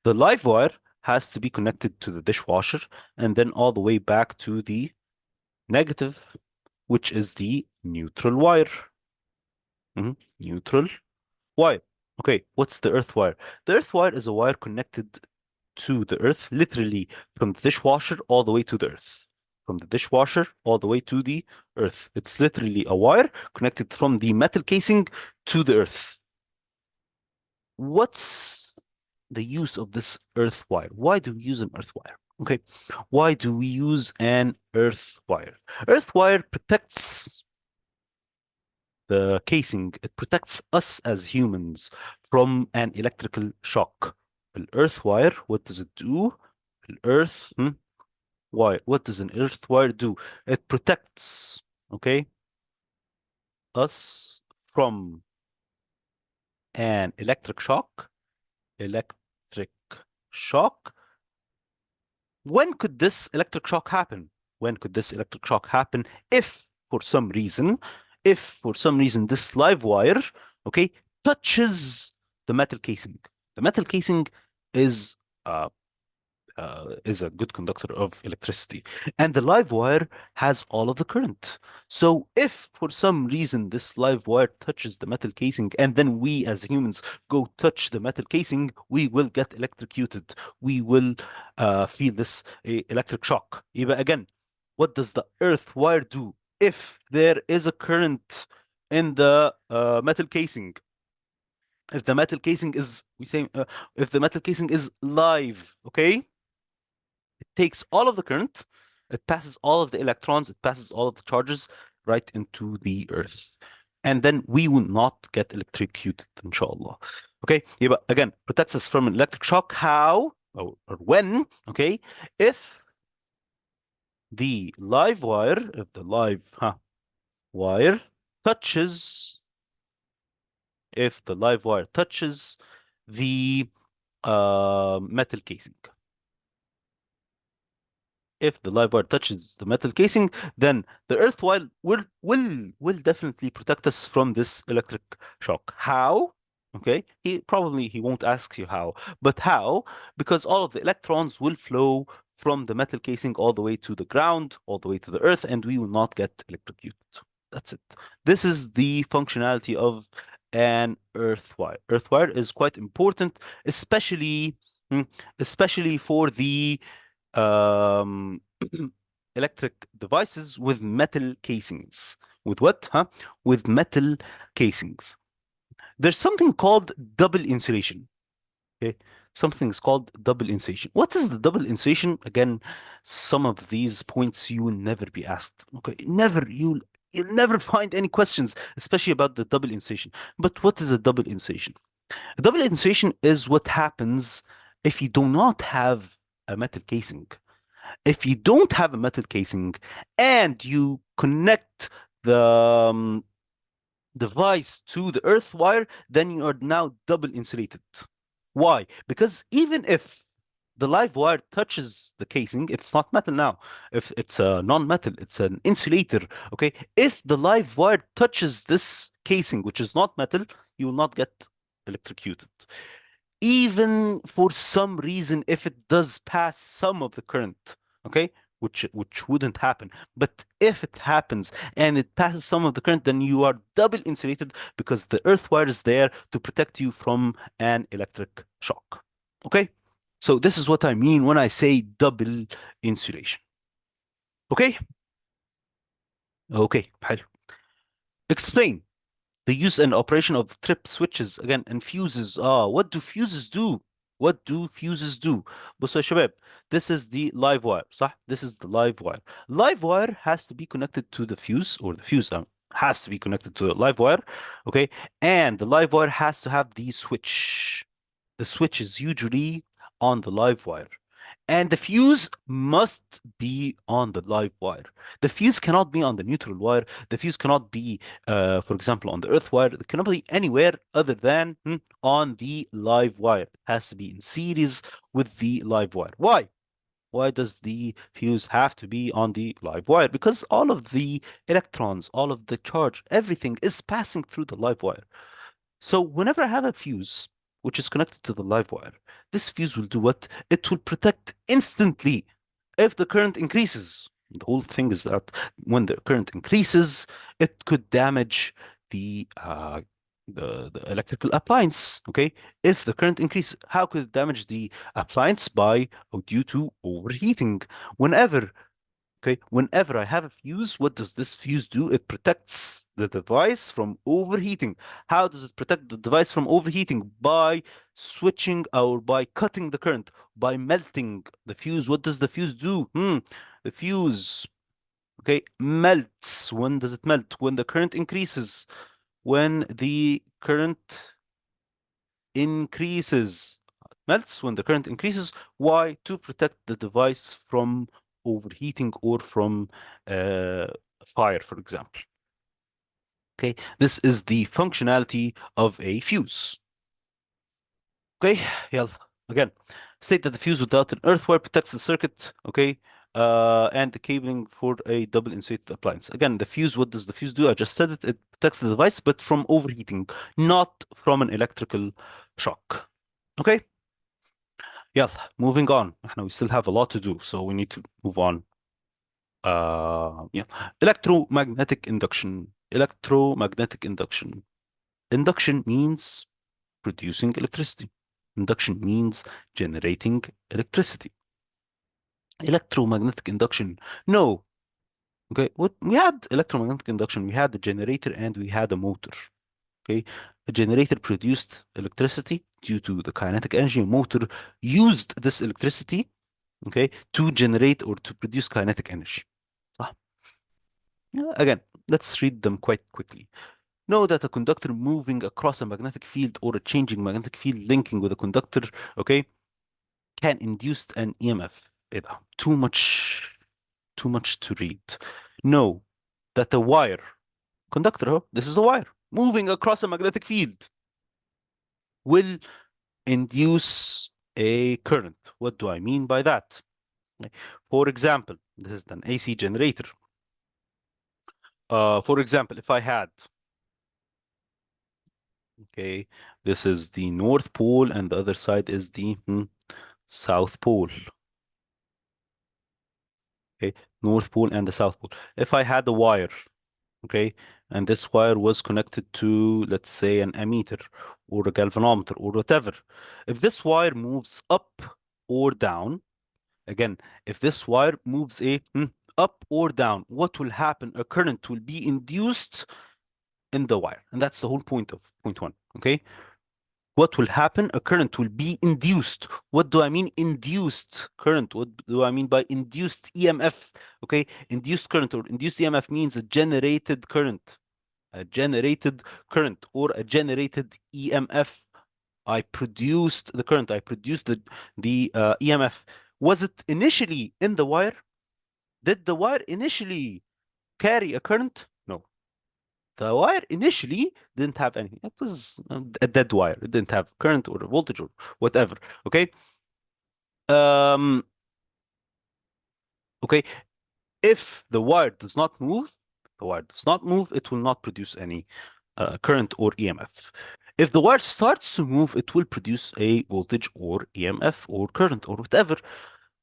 The live wire has to be connected to the dishwasher and then all the way back to the negative, which is the neutral wire. Neutral wire. Okay, what's the earth wire? The earth wire is a wire connected to the earth, literally from the dishwasher all the way to the earth. From the dishwasher all the way to the earth. It's literally a wire connected from the metal casing to the earth. What's the use of this earth wire? Why do we use an earth wire? Okay, why do we use an earth wire? Earth wire protects the casing. It protects us as humans from an electrical shock. Earth wire, what does it do? Earth wire. What does an earth wire do? It protects, okay, us from an electric shock. Electric shock. When could this electric shock happen? When could this electric shock happen? If for some reason, this live wire, okay, touches the metal casing. The metal casing is uh, is a good conductor of electricity. And the live wire has all of the current. So if for some reason this live wire touches the metal casing and then we as humans go touch the metal casing, we will get electrocuted. We will feel this electric shock. But again, what does the earth wire do? If there is a current in the metal casing, if the metal casing is, if the metal casing is live, okay? It takes all of the current, it passes all of the electrons, it passes all of the charges right into the earth. And then we will not get electrocuted, inshallah. Okay, but again, protects us from an electric shock. How or when? Okay, if the live wire, wire touches, if the live wire touches the metal casing. If the live wire touches the metal casing, then the earth wire will definitely protect us from this electric shock. How? Okay, he won't ask you how, but how? Because all of the electrons will flow from the metal casing all the way to the ground, all the way to the earth, and we will not get electrocuted. That's it. This is the functionality of an earth wire. Earth wire is quite important, especially Hmm? Especially for the um, electric devices with metal casings. With what? Huh? With metal casings. There's something called double insulation. Okay. Something is called double insulation. What is the double insulation? Again, some of these points you will never be asked. Okay. Never. You'll never find any questions, especially about the double insulation. But what is a double insulation? A double insulation is what happens if you do not have a metal casing. If you don't have a metal casing and you connect the device to the earth wire, then you are now double insulated. Why? Because even if the live wire touches the casing, it's not metal now. If it's a non-metal, it's an insulator. Okay. If the live wire touches this casing, which is not metal, you will not get electrocuted. Even for some reason, if it does pass some of the current, okay, which wouldn't happen. But if it happens and it passes some of the current, then you are double insulated because the earth wire is there to protect you from an electric shock. Okay? So this is what I mean when I say double insulation. Okay? Okay, حلو. Explain the use and operation of trip switches again and fuses. What do fuses do? What do fuses do? بصوا يا شباب, this is the live wire, صح? This is the live wire. Live wire has to be connected to the fuse, or the fuse has to be connected to the live wire, okay? And the live wire has to have the switch. The switch is usually on the live wire. And the fuse must be on the live wire. The fuse cannot be on the neutral wire. The fuse cannot be, for example, on the earth wire. It cannot be anywhere other than on the live wire. It has to be in series with the live wire. Why? Why does the fuse have to be on the live wire? Because all of the electrons, all of the charge, everything is passing through the live wire. So whenever I have a fuse which is connected to the live wire, this fuse will do what? It will protect instantly if the current increases. The whole thing is that when the current increases, it could damage the the electrical appliance. Okay, if the current increases, how could it damage the appliance? By or due to overheating. Whenever Okay, whenever I have a fuse, what does this fuse do? It protects the device from overheating. How does it protect the device from overheating? By switching or by cutting the current, by melting the fuse. What does the fuse do? The fuse, okay, melts. When does it melt? When the current increases. When the current increases. Melts when the current increases. Why? To protect the device from overheating or from uh, fire, for example. Okay, this is the functionality of a fuse. Okay, يلا. Again, state that the fuse without an earth wire protects the circuit, okay, and the cabling for a double insulated appliance. Again, the fuse, what does the fuse do? I just said it, it protects the device, but from overheating, not from an electrical shock. Okay, يلا, moving on. We still have a lot to do, so we need to move on. Yeah. Electromagnetic induction. Electromagnetic induction. Induction means producing electricity. Induction means generating electricity. Electromagnetic induction. No. Okay. What we had electromagnetic induction, we had a generator and we had a motor. Okay. A generator produced electricity due to the kinetic energy. A motor used this electricity, okay, to generate or to produce kinetic energy. صح؟ Again, let's read them quite quickly. Know that a conductor moving across a magnetic field or a changing magnetic field linking with a conductor, okay, can induce an EMF. ايه ده? Too much to read. Know that a wire, conductor, this is a wire, moving across a magnetic field will induce a current. What do I mean by that? For example, this is an AC generator. For example, if I had, okay, this is the North Pole and the other side is the South Pole. Okay, North Pole and the South Pole. If I had a wire, okay, and this wire was connected to, let's say, an ammeter, or a galvanometer or whatever, if this wire moves up or down, again, if this wire moves up or down, what will happen? A current will be induced in the wire. And that's the whole point of point one. Okay. What will happen? A current will be induced. What do I mean induced current? What do I mean by induced EMF? Okay. Induced current or induced EMF means a generated current. A generated current or a generated EMF. I produced the current. I produced the EMF. Was it initially in the wire? Did the wire initially carry a current? No. The wire initially didn't have anything. It was a dead wire. It didn't have current or voltage or whatever. Okay. Um. Okay. If the wire does not move, it will not produce any current or EMF. If the wire starts to move, it will produce a voltage or EMF or current or whatever.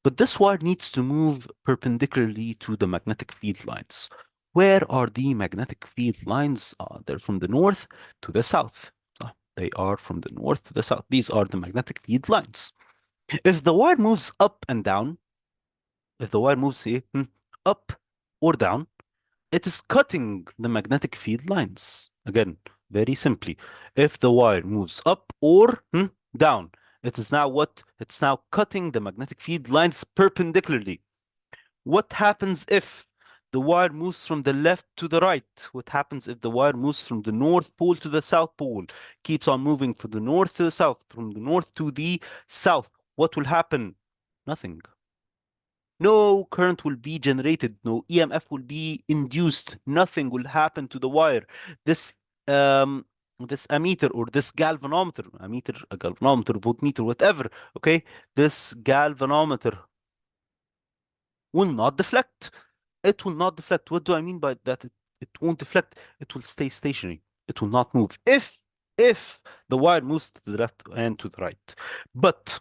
But this wire needs to move perpendicularly to the magnetic field lines. Where are the magnetic field lines? They're from the north to the south. They are from the north to the south. These are the magnetic field lines. If the wire moves up and down, if the wire moves up or down, it is cutting the magnetic field lines. Again, very simply, if the wire moves up or down, it is now what? It's now cutting the magnetic field lines perpendicularly. What happens if the wire moves from the left to the right? What happens if the wire moves from the North Pole to the South Pole? Keeps on moving from the north to the south, from the north to the south. What will happen? Nothing. No current will be generated, no EMF will be induced, nothing will happen to the wire. This this ammeter or this galvanometer, ammeter, a galvanometer, voltmeter, whatever, okay, this galvanometer will not deflect. It will not deflect. What do I mean by that? It won't deflect. It will stay stationary. It will not move. If the wire moves to the left and to the right. But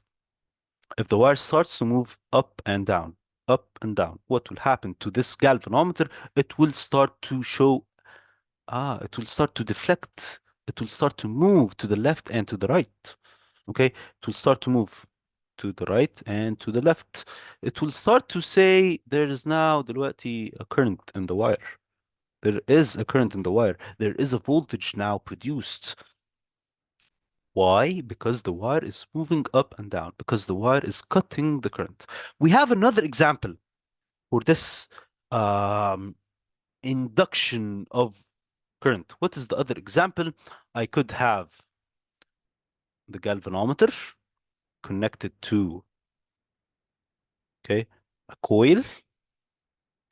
if the wire starts to move up and down, what will happen to this galvanometer? It will start to show, it will start to deflect. It will start to move to the left and to the right. Okay, it will start to move to the right and to the left. It will start to say there is now دلوقتي a current in the wire. There is a current in the wire. There is a voltage now produced. Why? Because the wire is moving up and down, because the wire is cutting the current. We have another example for this induction of current. What is the other example? I could have the galvanometer connected to, okay, a coil,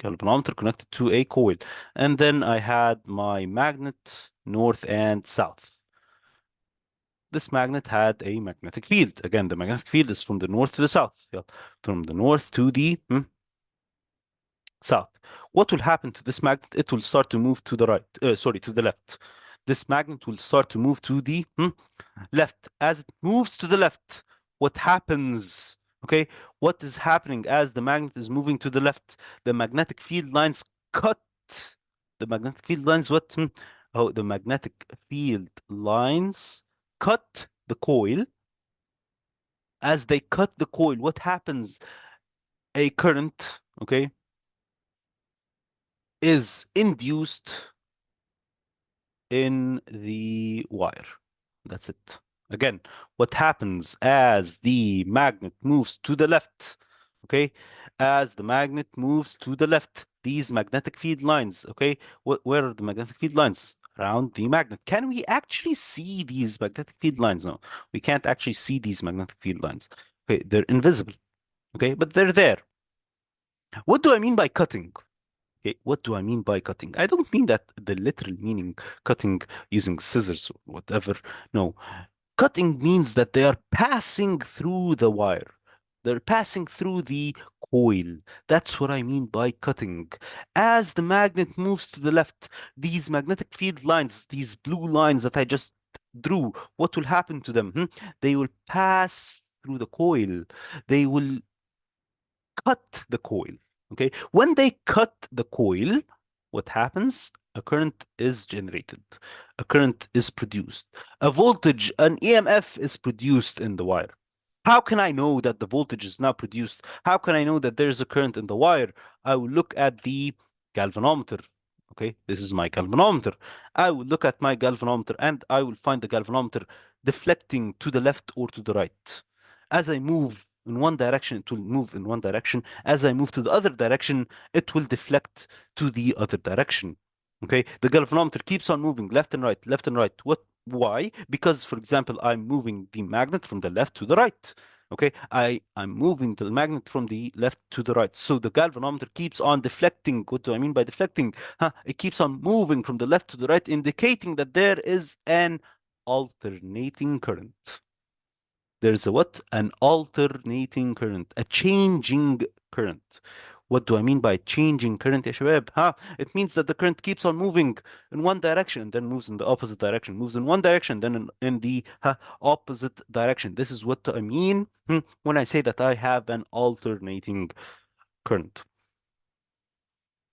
galvanometer connected to a coil. And then I had my magnet north and south. This magnet had a magnetic field. Again, the magnetic field is from the north to the south. Yeah. From the north to the south. What will happen to this magnet? It will start to move to the right, to the left. This magnet will start to move to the left. As it moves to the left, what happens? Okay, what is happening as the magnet is moving to the left? The magnetic field lines cut. The magnetic field lines, what? Oh, the magnetic field lines cut the coil. As they cut the coil, what happens? A current, okay, is induced in the wire. That's it. Again, what happens as the magnet moves to the left? Okay, as the magnet moves to the left, these magnetic field lines, okay, where are the magnetic field lines? Around the magnet. Can we actually see these magnetic field lines? No, we can't actually see these magnetic field lines. Okay, they're invisible. Okay, but they're there. What do I mean by cutting? Okay, what do I mean by cutting? I don't mean that the literal meaning, cutting using scissors or whatever. No, cutting means that they are passing through the wire. They're passing through the coil. That's what I mean by cutting. As the magnet moves to the left, these magnetic field lines, these blue lines that I just drew, what will happen to them? They will pass through the coil. They will cut the coil. Okay, when they cut the coil, what happens? A current is generated. A current is produced. A voltage, an EMF is produced in the wire. How can I know that the voltage is now produced? How can I know that there's a current in the wire? I will look at the galvanometer. Okay, this is my galvanometer. I will look at my galvanometer and I will find the galvanometer deflecting to the left or to the right. As I move in one direction, it will move in one direction. As I move to the other direction, it will deflect to the other direction. Okay, the galvanometer keeps on moving left and right, left and right. Why? Because, for example, I'm moving the magnet from the left to the right. Okay, I'm moving the magnet from the left to the right. So the galvanometer keeps on deflecting. What do I mean by deflecting? It keeps on moving from the left to the right, indicating that there is an alternating current. There's a what? An alternating current, a changing current. What do I mean by changing current, يا شباب? It means that the current keeps on moving in one direction and then moves in the opposite direction, moves in one direction, then in the opposite direction. This is what I mean when I say that I have an alternating current.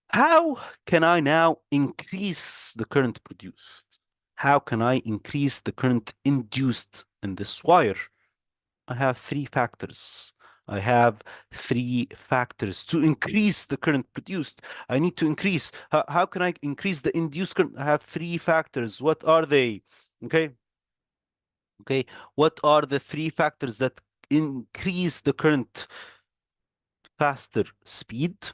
How can I now increase the current produced? How can I increase the current induced in this wire? I have three factors. I have three factors to increase the current produced. I need to increase. How can I increase the induced current? I have three factors. What are they? Okay. Okay. What are the three factors that increase the current? Faster speed,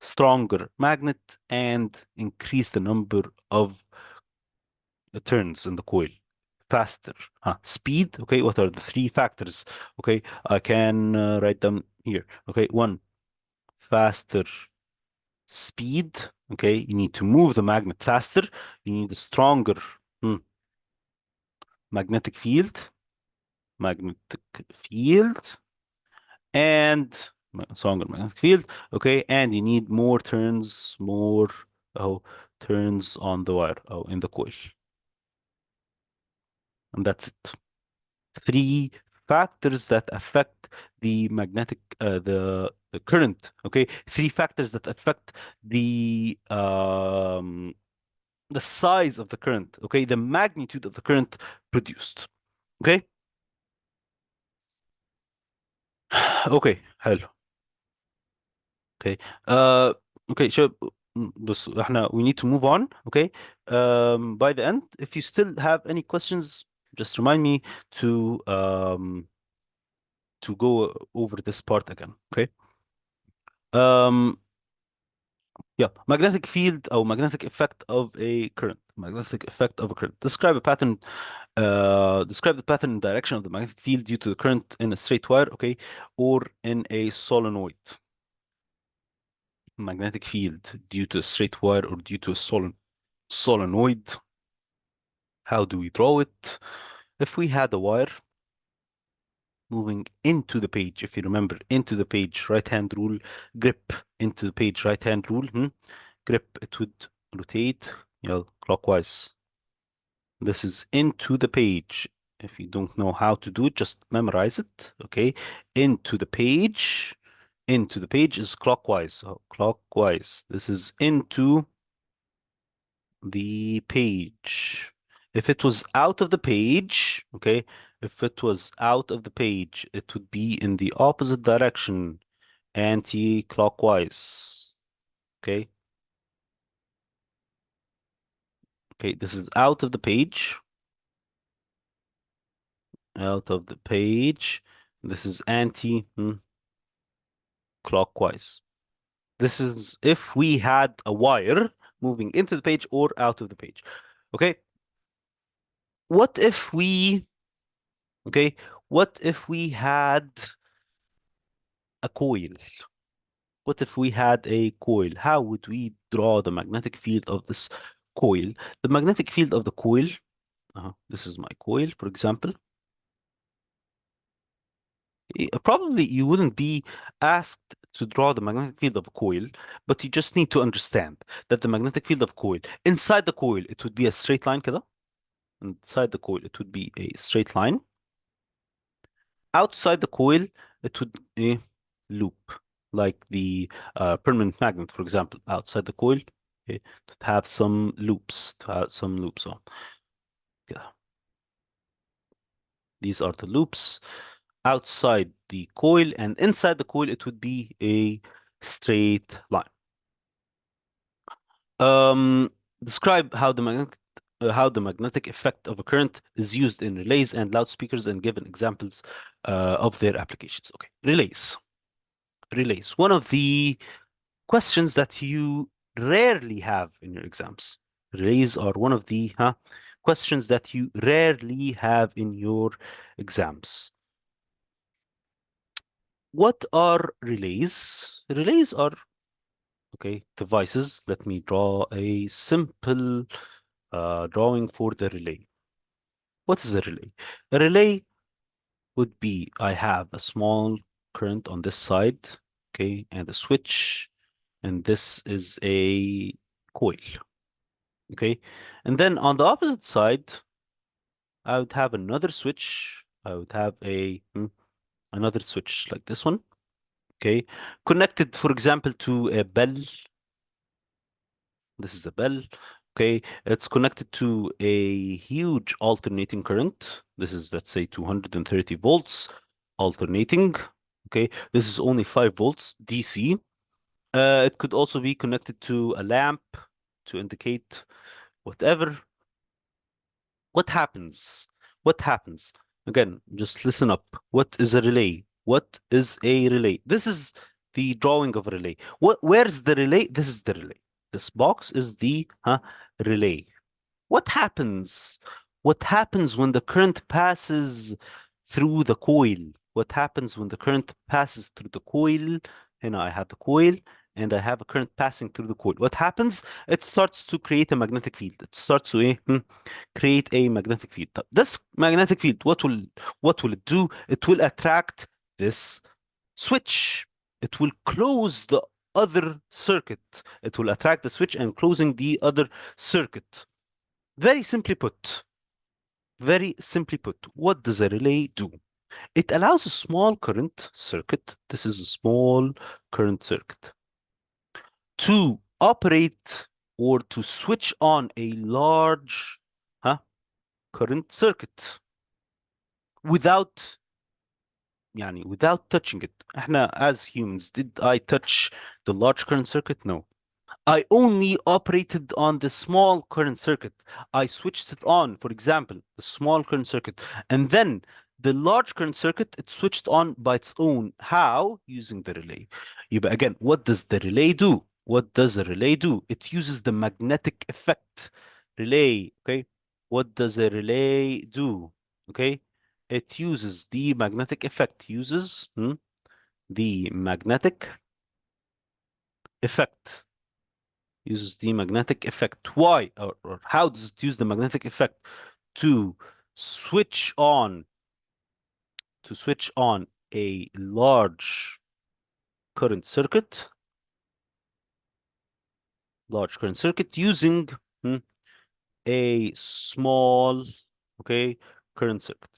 stronger magnet, and increase the number of turns in the coil. Faster, speed. Okay, what are the three factors? Okay, I can write them here. Okay, one, faster speed. Okay, you need to move the magnet faster. You need a stronger magnetic field, magnetic field, and stronger magnetic field. Okay, and you need more turns, more turns on the wire, in the coil, and that's it. Three factors that affect the magnetic the current. Okay, three factors that affect the size of the current. Okay, the magnitude of the current produced. Okay. Okay حلو. Okay. uh okay so بص احنا we need to move on. Okay. By the end, if you still have any questions, just remind me to go over this part again. Okay. Um, yeah, magnetic field or magnetic effect of a current. Magnetic effect of a current. Describe a pattern. Describe the pattern and direction of the magnetic field due to the current in a straight wire, okay, or in a solenoid. Magnetic field due to a straight wire or due to a solenoid. How do we draw it? If we had a wire moving into the page, if you remember, into the page, right hand rule, grip into the page, right hand rule, grip, it would rotate, clockwise. This is into the page. If you don't know how to do it, just memorize it, okay? Into the page is clockwise. So clockwise. This is into the page. If it was out of the page, okay, if it was out of the page, it would be in the opposite direction, anti-clockwise. Okay. Okay, this is out of the page. Out of the page. This is anti-clockwise. This is if we had a wire moving into the page or out of the page. Okay. What if we, okay, what if we had a coil? What if we had a coil? How would we draw the magnetic field of this coil? The magnetic field of the coil, this is my coil, for example. Probably you wouldn't be asked to draw the magnetic field of a coil, but you just need to understand that the magnetic field of coil, inside the coil, it would be a straight line كده. Inside the coil, it would be a straight line. Outside the coil, it would loop, like the permanent magnet, for example. Outside the coil, Okay, to have some loops, on. Yeah. These are the loops outside the coil, and inside the coil it would be a straight line. Um, Describe how the magnetic effect of a current is used in relays and loudspeakers, and given examples of their applications. Okay, relays. Relays. One of the questions that you rarely have in your exams. Relays are one of the questions that you rarely have in your exams. What are relays? Relays are, okay, devices. Let me draw a simple drawing for the relay. What is a relay? A relay would be, I have a small current on this side, okay, and a switch, and this is a coil, okay? And then on the opposite side, I would have another switch. I would have another switch like this one, okay? Connected, for example, to a bell. This is a bell. Okay, it's connected to a huge alternating current. This is, let's say, 230 volts alternating. Okay, this is only 5 volts DC. It could also be connected to a lamp to indicate whatever. What happens? What happens? Again, just listen up. What is a relay? What is a relay? This is the drawing of a relay. Where's the relay? This is the relay. This box is the relay. What happens? What happens when the current passes through the coil? What happens when the current passes through the coil? And I have the coil and I have a current passing through the coil. What happens? It starts to create a magnetic field. It starts to create a magnetic field. This magnetic field, what will it do? It will attract this switch. It will close the other circuit. It will attract the switch and closing the other circuit. Very simply put, what does a relay do? It allows a small current circuit, this is a small current circuit, to operate or to switch on a large current circuit without without touching it. احنا as humans, did I touch the large current circuit? No. I only operated on the small current circuit. I switched it on, for example, the small current circuit, and then the large current circuit, it switched on by its own. How? Using the relay. But again, what does the relay do? What does the relay do? It uses the magnetic effect. Relay, okay? What does a relay do? Okay? It uses the magnetic effect, the magnetic effect. Uses the magnetic effect. Why or how does it use the magnetic effect to switch on a large current circuit, using a small, okay, current circuit.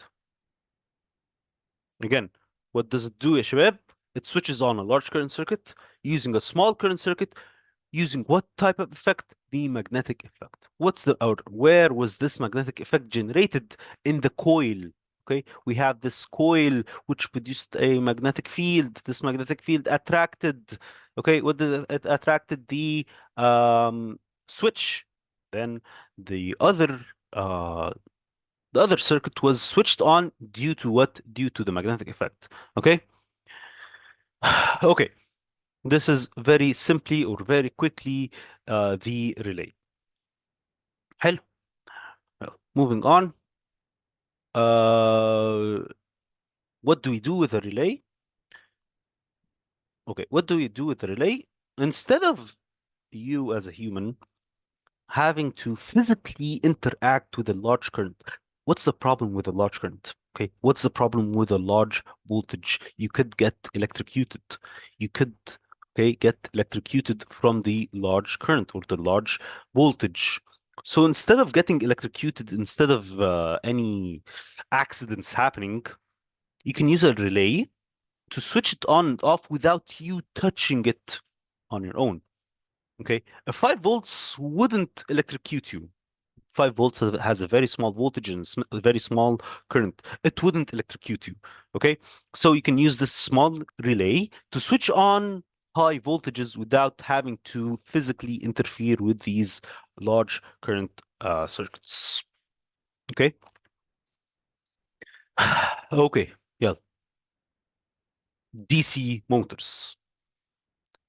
Again, what does it do, يا شباب? It switches on a large current circuit using a small current circuit. Using what type of effect? The magnetic effect. Where was this magnetic effect generated? In the coil. Okay, we have this coil which produced a magnetic field. This magnetic field attracted, okay, what did it attracted? The switch. Then the other uh circuit was switched on due to what? Due to the magnetic effect. Okay. Okay. This is very simply or very quickly the relay. حلو. Well, moving on. What do we do with a relay? Okay, what do we do with the relay? Instead of you as a human having to physically interact with a large current, what's the problem with a large current? Okay, what's the problem with a large voltage? You could get electrocuted. You could, okay, get electrocuted from the large current or the large voltage. So instead of getting electrocuted, instead of any accidents happening, you can use a relay to switch it on and off without you touching it on your own. Okay, a 5 volts wouldn't electrocute you. 5 volts has a very small voltage and a very small current. It wouldn't electrocute you. Okay, so you can use this small relay to switch on high voltages without having to physically interfere with these large current circuits. Okay. Okay. Yeah. DC motors.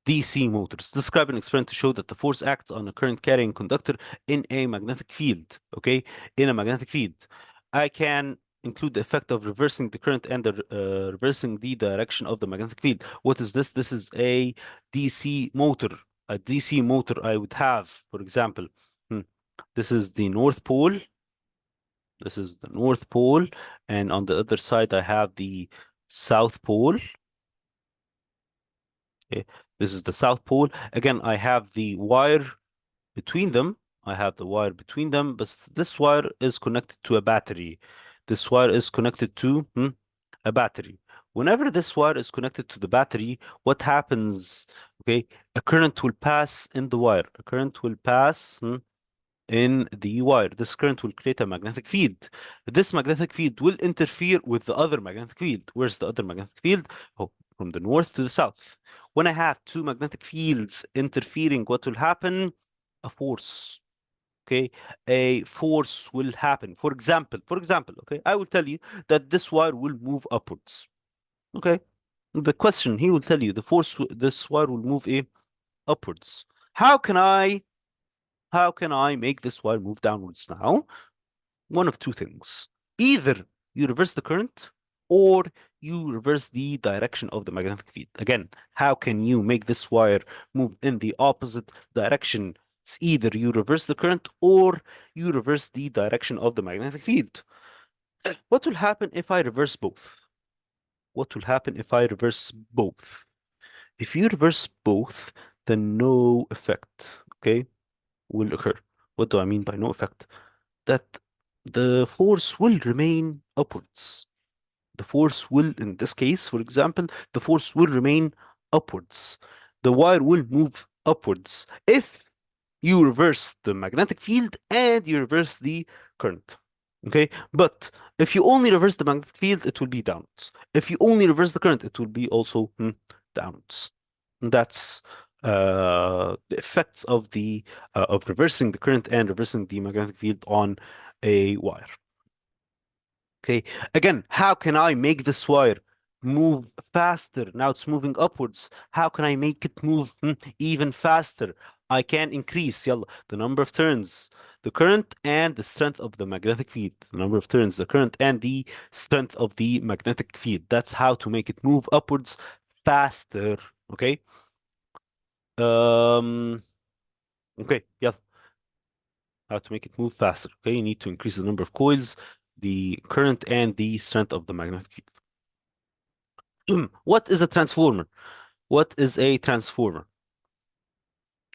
DC motors describe an experiment to show that the force acts on a current carrying conductor in a magnetic field. Okay, in a magnetic field, I can include the effect of reversing the current and reversing the direction of the magnetic field. What is this? This is a DC motor. A DC motor I would have, for example, hmm, this is the North Pole. This is the North Pole, and on the other side I have the South Pole. Okay, this is the South Pole. Again, I have the wire between them. I have the wire between them, but this wire is connected to a battery. This wire is connected to a battery. Whenever this wire is connected to the battery, what happens? Okay, a current will pass in the wire. A current will pass in the wire. This current will create a magnetic field. This magnetic field will interfere with the other magnetic field. Where's the other magnetic field? Oh, from the north to the south. When I have two magnetic fields interfering, what will happen? A force. Okay, a force will happen. For example, okay, I will tell you that this wire will move upwards. Okay, the question he will tell you the force this wire will move upwards. How can I make this wire move downwards now? One of two things. Either you reverse the current or you reverse the direction of the magnetic field. Again, how can you make this wire move in the opposite direction? It's either you reverse the current or you reverse the direction of the magnetic field. What will happen if I reverse both? What will happen if I reverse both? If you reverse both, then no effect, okay, will occur. What do I mean by no effect? That the force will remain upwards. The force will, in this case, for example, the force will remain upwards. The wire will move upwards if you reverse the magnetic field and you reverse the current. Okay, but if you only reverse the magnetic field, it will be downwards. If you only reverse the current, it will be also downwards. And that's the effects of the of reversing the current and reversing the magnetic field on a wire. Okay, again, how can I make this wire move faster? Now it's moving upwards. How can I make it move even faster? I can increase the number of turns, the current and the strength of the magnetic field. The number of turns, the current and the strength of the magnetic field. That's how to make it move upwards faster. Okay. Um, okay, yeah. How to make it move faster. Okay, you need to increase the number of coils, the current, and the strength of the magnetic field. What is a transformer? What is a transformer?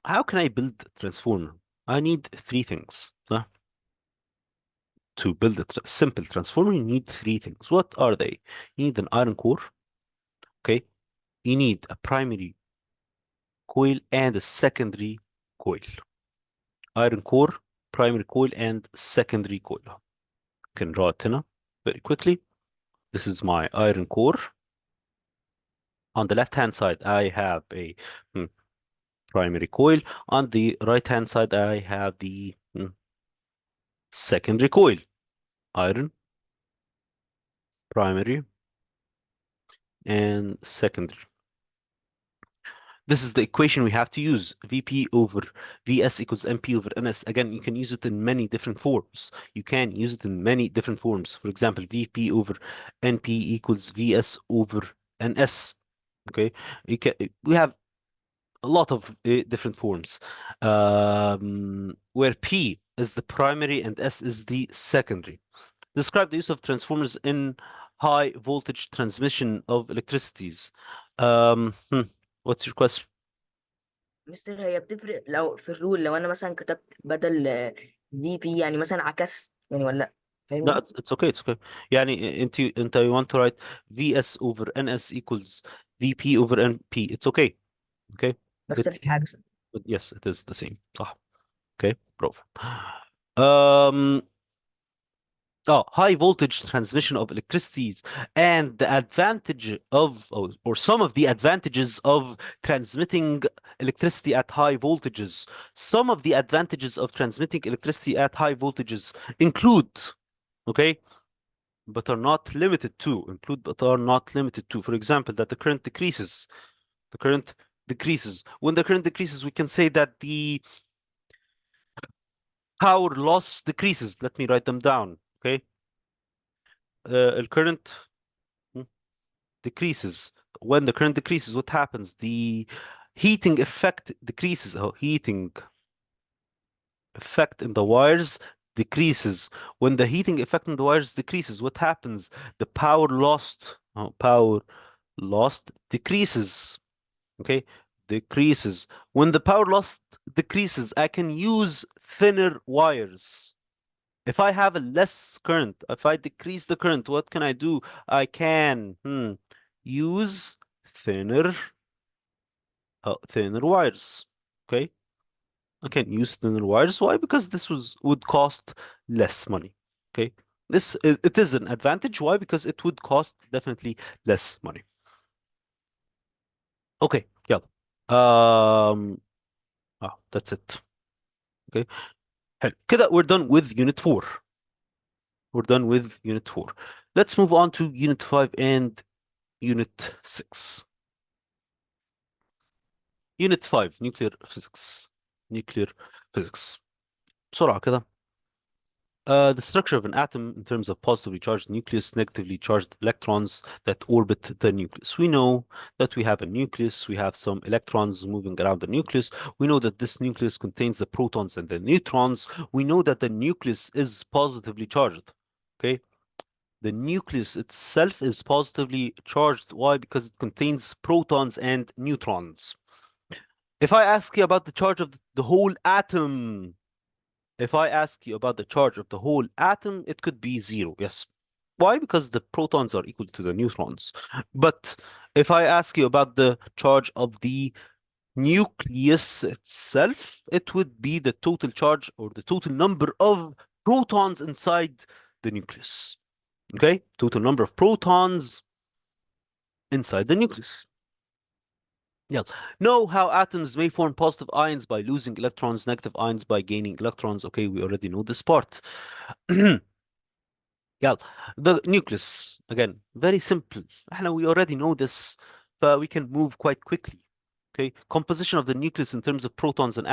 How can I build a transformer? I need three things. To build a simple transformer, you need three things. What are they? You need an iron core. Okay. You need a primary coil and a secondary coil. Iron core, primary coil, and secondary coil. Can draw it here very quickly. This is my iron core. On the left-hand side, I have a primary coil. On the right-hand side, I have the secondary coil. Iron, primary, and secondary. This is the equation we have to use. Vp over Vs equals Mp over Ns. Again, you can use it in many different forms. You can use it in many different forms. For example, Vp over Np equals Vs over Ns. Okay, we have a lot of different forms, where P is the primary and S is the secondary. Describe the use of transformers in high voltage transmission of electricities. Um, hmm, what's your question?
مستر هي بتفرق لو في الرول لو انا مثلا كتبت بدل في بي يعني مثلا عكست يعني ولا لا
No,
فاهمني
it's okay, it's okay. يعني انت you want to write Vs over Ns equals Vp over Np. It's okay. Okay.
نفس الحاجه
But yes, it is the same. صح. Okay, برافو. Um, high voltage transmission of electricities and the advantage of, or some of the advantages of transmitting electricity at high voltages. Some of the advantages of transmitting electricity at high voltages include, okay, but are not limited to, include but are not limited to, for example, that the current decreases. The current decreases. When the current decreases, we can say that the power loss decreases. Let me write them down. Okay. Current decreases. When the current decreases, what happens? The heating effect decreases. Oh, heating effect in the wires decreases. When the heating effect in the wires decreases, what happens? The power lost. Oh, power lost decreases. Okay, decreases. When the power loss decreases, I can use thinner wires. If I have a less current, if I decrease the current, what can I do? I can use thinner thinner wires. Okay, I can use thinner wires. Why? Because this would cost less money. Okay, it is an advantage. Why? Because it would cost definitely less money. Okay, yeah. That's it. Okay. حلو كده we're done with unit 4. We're done with unit 4. Let's move on to unit 5 and unit 6. unit 5 nuclear physics. Nuclear physics. بسرعة كده. The structure of an atom in terms of positively charged nucleus, negatively charged electrons that orbit the nucleus. We know that we have a nucleus, we have some electrons moving around the nucleus. We know that this nucleus contains the protons and the neutrons. We know that the nucleus is positively charged. Okay. The nucleus itself is positively charged. Why? Because it contains protons and neutrons. If I ask you about the charge of the whole atom, if I ask you about the charge of the whole atom, it could be 0. Yes. Why? Because the protons are equal to the neutrons. But if I ask you about the charge of the nucleus itself, it would be the total charge or the total number of protons inside the nucleus. Okay? Total number of protons inside the nucleus. Yeah. Know how atoms may form positive ions by losing electrons, negative ions by gaining electrons. Okay, we already know this part. Yeah, the nucleus, again, very simple. We already know this, but we can move quite quickly. Okay, composition of the nucleus in terms of protons and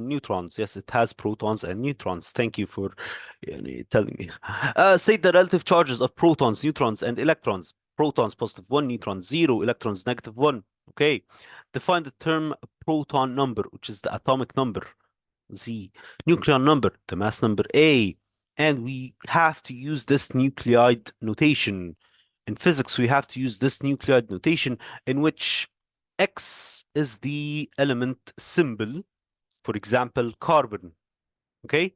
neutrons. Yes, it has protons and neutrons. Thank you for telling me. State the relative charges of protons, neutrons, and electrons. Protons +1, neutrons 0, electrons -1. Okay, define the term proton number, which is the atomic number, Z. Nucleon number, the mass number, A. And we have to use this nuclide notation. In physics, we have to use this nuclide notation in which X is the element symbol. For example, carbon. Okay?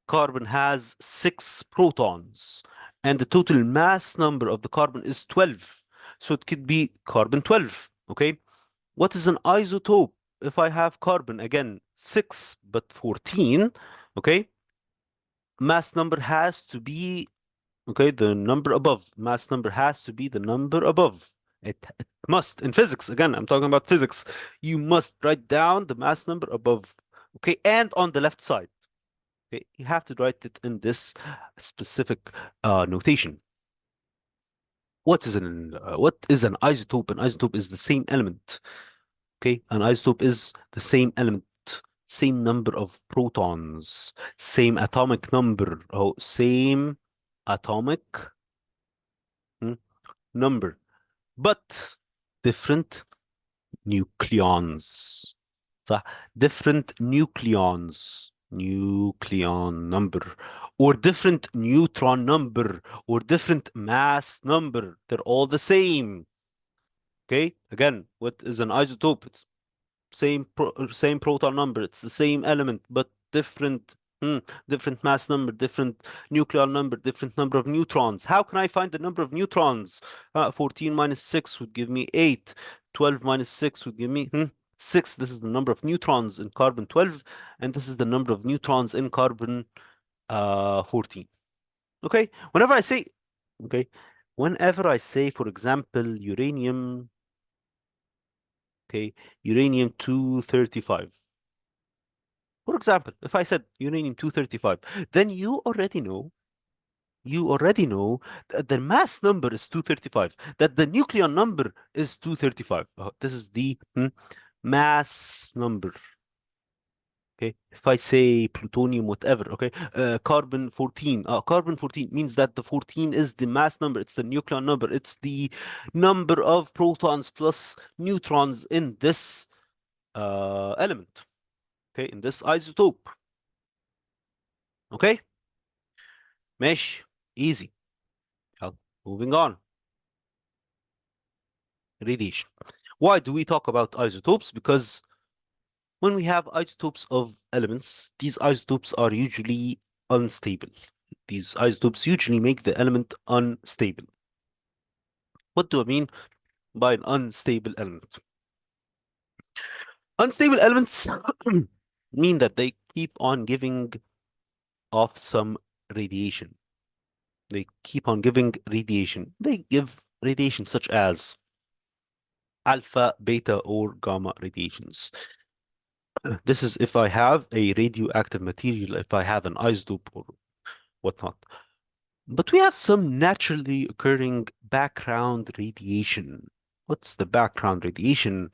Carbon has 6 protons, and the total mass number of the carbon is 12. So it could be carbon 12. Okay? What is an isotope? If I have carbon, again, 6 but 14, okay? Mass number has to be, okay, the number above. Mass number has to be the number above. It must. In physics, again, I'm talking about physics. You must write down the mass number above, okay, and on the left side. Okay, you have to write it in this specific notation. What is an isotope? An isotope is the same element. Okay, an isotope is the same element, same number of protons, same atomic number. Oh, same atomic number, but different nucleons. صح? Different nucleons, nucleon number, or different neutron number, or different mass number. They're all the same. Okay, again, what is an isotope? It's same proton number. It's the same element, but different mass number, different nuclear number, different number of neutrons. How can I find the number of neutrons? 14 minus 6 would give me 8. 12 minus 6 would give me 6, this is the number of neutrons in carbon 12, and this is the number of neutrons in carbon 14. Okay, okay, whenever I say, for example, uranium, okay, uranium 235. For example, if I said uranium 235, then you already know that the mass number is 235, that the nucleon number is 235. This is the mass number. Okay, if I say plutonium, whatever, okay, carbon 14, carbon 14 means that the 14 is the mass number, it's the nucleon number, it's the number of protons plus neutrons in this element, okay, in this isotope. Okay, ماشي, easy. يلا, moving on. Radiation. Why do we talk about isotopes? Because when we have isotopes of elements, these isotopes are usually unstable. These isotopes usually make the element unstable. What do I mean by an unstable element? Unstable elements mean that they keep on giving off some radiation. They keep on giving radiation. They give radiation such as alpha, beta, or gamma radiations. This is if I have a radioactive material, if I have an isotope or whatnot. But we have some naturally occurring background radiation. What's the background radiation?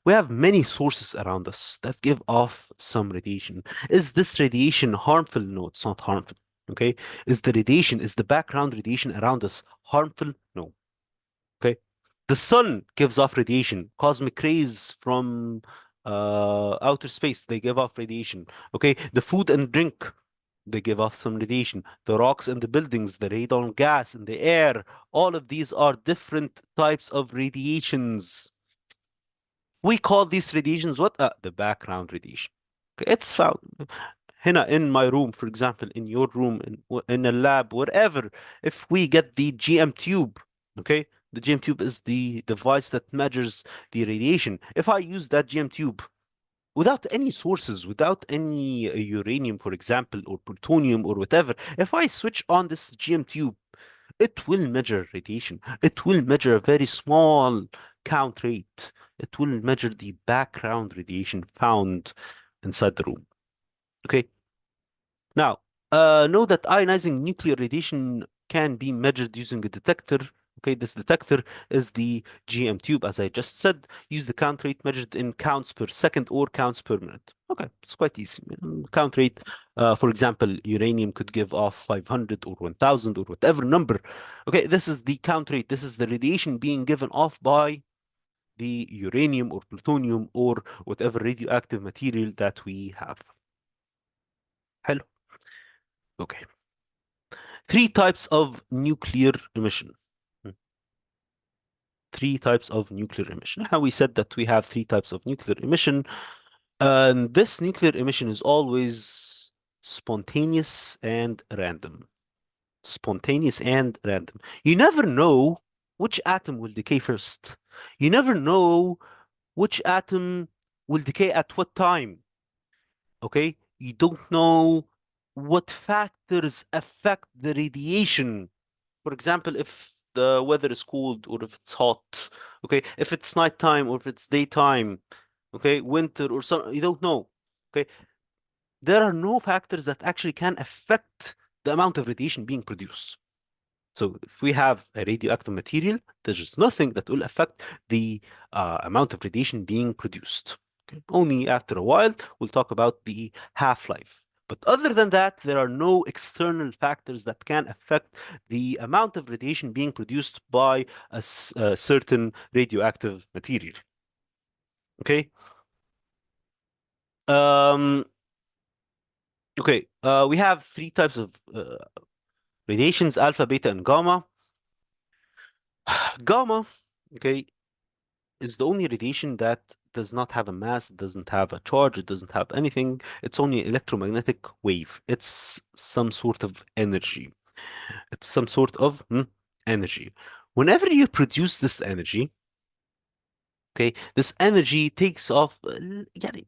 We have many sources around us that give off some radiation. Is this radiation harmful? No, it's not harmful. Okay. Is the background radiation around us harmful? No. Okay. The sun gives off radiation. Cosmic rays from outer space, they give off radiation. Okay. The food and drink, they give off some radiation. The rocks and the buildings, the radon gas in the air, all of these are different types of radiations. We call these radiations what? The background radiation. Okay. It's found هنا in my room, for example, in your room, in a lab, wherever. If we get the GM tube, okay, the GM tube is the device that measures the radiation. If I use that GM tube without any sources, without any uranium, for example, or plutonium or whatever, if I switch on this GM tube, it will measure radiation. It will measure a very small count rate. It will measure the background radiation found inside the room. Okay. Now, know that ionizing nuclear radiation can be measured using a detector. Okay, this detector is the GM tube, as I just said. Use the count rate measured in counts per second or counts per minute. Okay, it's quite easy. Count rate, for example, uranium could give off 500 or 1000 or whatever number. Okay, this is the count rate. This is the radiation being given off by the uranium or plutonium or whatever radioactive material that we have. حلو. Okay. 3 types of nuclear emission. Hmm. 3 types of nuclear emission. How we said that we have 3 types of nuclear emission. And this nuclear emission is always spontaneous and random. Spontaneous and random. You never know which atom will decay first. You never know which atom will decay at what time. Okay? You don't know what factors affect the radiation. For example, if the weather is cold or if it's hot, okay, if it's nighttime or if it's daytime, okay, winter or some, you don't know, okay. There are no factors that actually can affect the amount of radiation being produced. So if we have a radioactive material, there's just nothing that will affect the amount of radiation being produced. Okay? Only after a while, we'll talk about the half-life. But other than that, there are no external factors that can affect the amount of radiation being produced by a certain radioactive material. Okay. Um, okay. We have 3 types of radiations: alpha, beta, and gamma. Gamma, okay, is the only radiation that does not have a mass, it doesn't have a charge, it doesn't have anything. It's only an electromagnetic wave. It's some sort of energy. It's some sort of energy. Whenever you produce this energy, Okay, this energy takes off يعني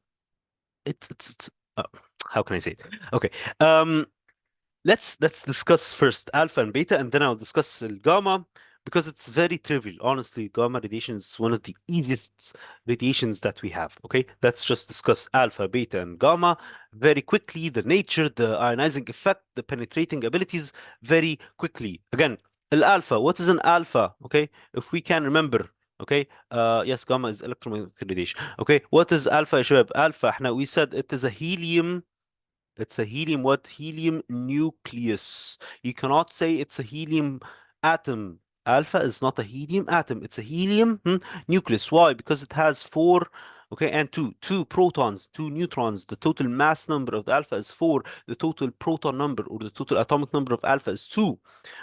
it's uh, how can I say it? Okay. Um let's discuss first alpha and beta, and then I'll discuss gamma because it's very trivial. Honestly, gamma radiation is one of the easiest radiations that we have. Okay, let's just discuss alpha, beta, and gamma very quickly. The nature, the ionizing effect, the penetrating abilities very quickly. Again, alpha. What is an alpha? Okay, if we can remember. Okay, yes, gamma is electromagnetic radiation. Okay, what is alpha يا شباب? Alpha, احنا we said it is a helium, it's a helium what? Helium nucleus. You cannot say it's a helium atom. Alpha is not a helium atom. It's a helium nucleus. Why? Because it has four, okay, and two protons, two neutrons. The total mass number of the alpha is four. The total proton number or the total atomic number of alpha is two.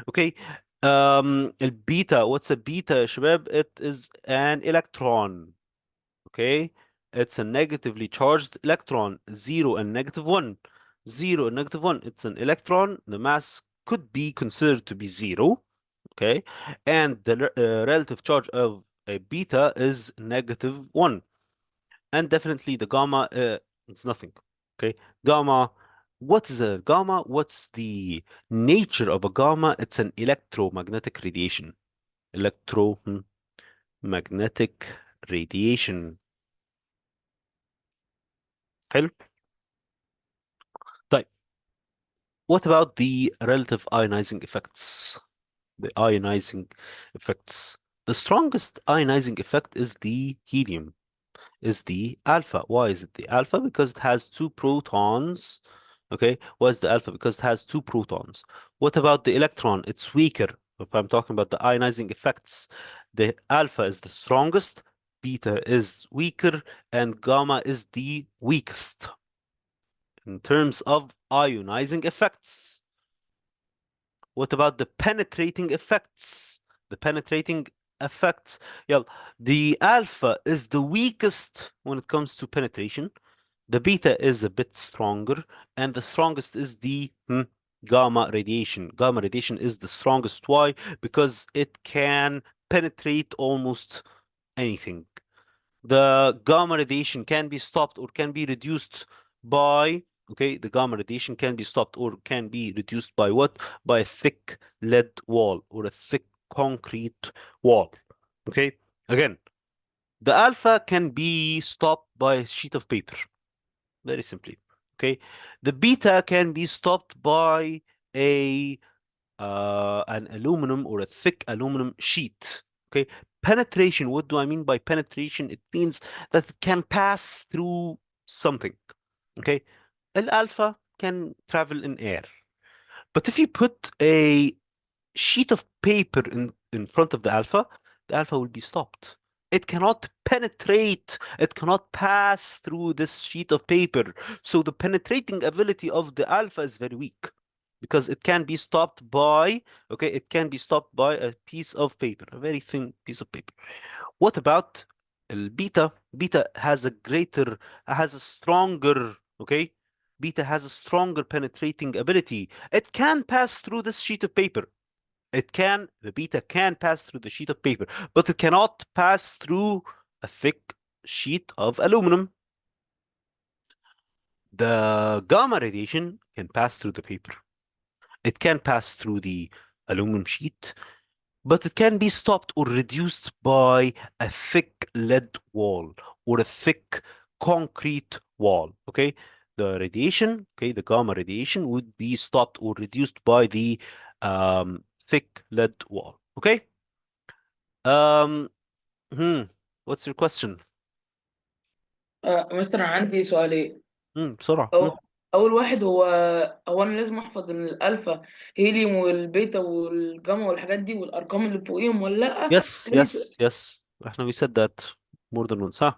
Okay. البيتا. What's a beta يا شباب? It is an electron. Okay, it's a negatively charged electron, 0 and -1. 0 and -1, it's an electron. The mass could be considered to be 0. Okay, and the relative charge of a beta is -1. And definitely the gamma is nothing. Okay, gamma. What is a gamma? What's the nature of a gamma? It's an electromagnetic radiation. Electromagnetic radiation. حلو. طيب, what about the relative ionizing effects? The ionizing effects. The strongest ionizing effect is the helium, is the alpha. Why is it the alpha? Because it has two protons. Okay, why is the alpha? Because it has two protons. What about the electron? It's weaker. If I'm talking about the ionizing effects, the alpha is the strongest, beta is weaker, and gamma is the weakest in terms of ionizing effects. What about the penetrating effects? The penetrating effects. Yeah, the alpha is the weakest when it comes to penetration. The beta is a bit stronger, and the strongest is the gamma radiation. Gamma radiation is the strongest. Why? Because it can penetrate almost anything. The gamma radiation can be stopped or can be reduced by, okay, the gamma radiation can be stopped or can be reduced by what? By a thick lead wall or a thick concrete wall. Okay, again, the alpha can be stopped by a sheet of paper, very simply. Okay, the beta can be stopped by a an aluminum or a thick aluminum sheet. Okay, penetration. What do I mean by penetration? It means that it can pass through something. Okay, alpha can travel in air, but if you put a sheet of paper in front of the alpha will be stopped. It cannot penetrate, it cannot pass through this sheet of paper. So the penetrating ability of the alpha is very weak because it can be stopped by, okay, it can be stopped by a piece of paper, a very thin piece of paper. What about beta? Beta has a greater, has a stronger, okay? Beta has a stronger penetrating ability. It can pass through this sheet of paper. The beta can pass through the sheet of paper, but it cannot pass through a thick sheet of aluminum. The gamma radiation can pass through the paper. It can pass through the aluminum sheet, but it can be stopped or reduced by a thick lead wall or a thick concrete wall. Okay, the radiation, okay, the gamma radiation would be stopped or reduced by the thick lead wall. Okay. Um, hmm. What's your question?
مثلا عندي سؤالين.
بسرعة.
اول واحد هو انا لازم احفظ ان الالفا هيليوم والبيتا والجاما والحاجات دي والارقام اللي فوقيهم ولا لا؟
Yes,
تاني سؤال.
yes, yes. احنا we said that more than once. ها.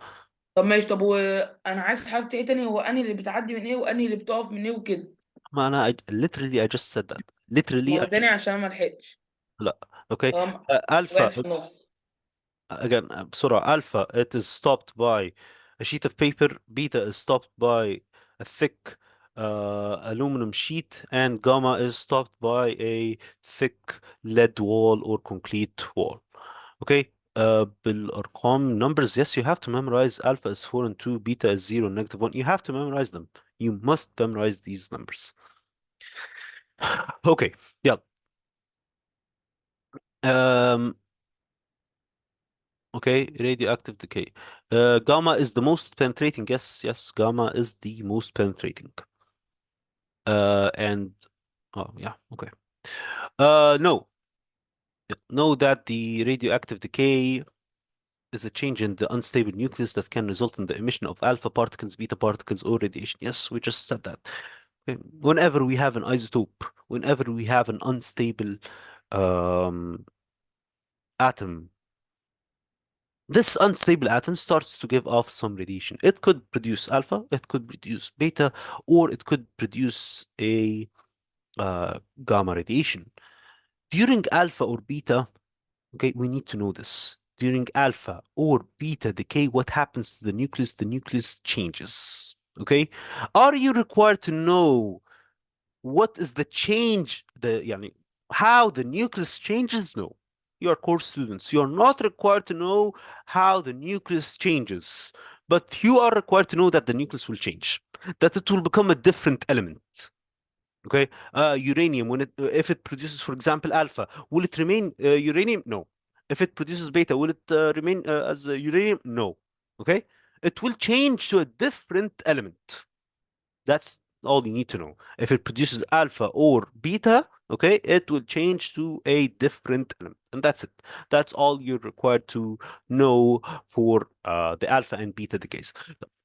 طب ماشي. طب وانا عايز حاجه ايه تاني؟ هو انهي اللي بتعدي من ايه وانهي اللي بتقف من ايه وكده؟
ما أنا literally I just said that. Literally I
مرة
just.
تانية عشان ما لحقتش.
لا. Okay.
اه،
Alpha.
وقعت في النص.
Again, بسرعة. Alpha, it is stopped by a sheet of paper. Beta is stopped by a thick aluminum sheet. And gamma is stopped by a thick lead wall or concrete wall. Okay. بالأرقام numbers, yes, you have to memorize alpha is 4 and 2, beta is 0 and -1. You have to memorize them. You must memorize these numbers. Okay, yeah. Um, okay, radioactive decay. Gamma is the most penetrating. Yes, yes, gamma is the most penetrating. And oh yeah, okay. No. Know that the radioactive decay is a change in the unstable nucleus that can result in the emission of alpha particles, beta particles, or radiation. Yes, we just said that. Okay. Whenever we have an isotope, whenever we have an unstable um, atom, this unstable atom starts to give off some radiation. It could produce alpha, it could produce beta, or it could produce a gamma radiation. During alpha or beta, okay, we need to know this. During alpha or beta decay, what happens to the nucleus? The nucleus changes. Okay, are you required to know what is the change, يعني, how the nucleus changes? No. You are core students. You are not required to know how the nucleus changes, but you are required to know that the nucleus will change, that it will become a different element. Okay, uranium, when it if it produces, for example, alpha, will it remain uranium? No. If it produces beta, will it remain as uranium? No. Okay, it will change to a different element. That's all you need to know. If it produces alpha or beta, okay, it will change to a different element, and that's it. That's all you're required to know for the alpha and beta decays.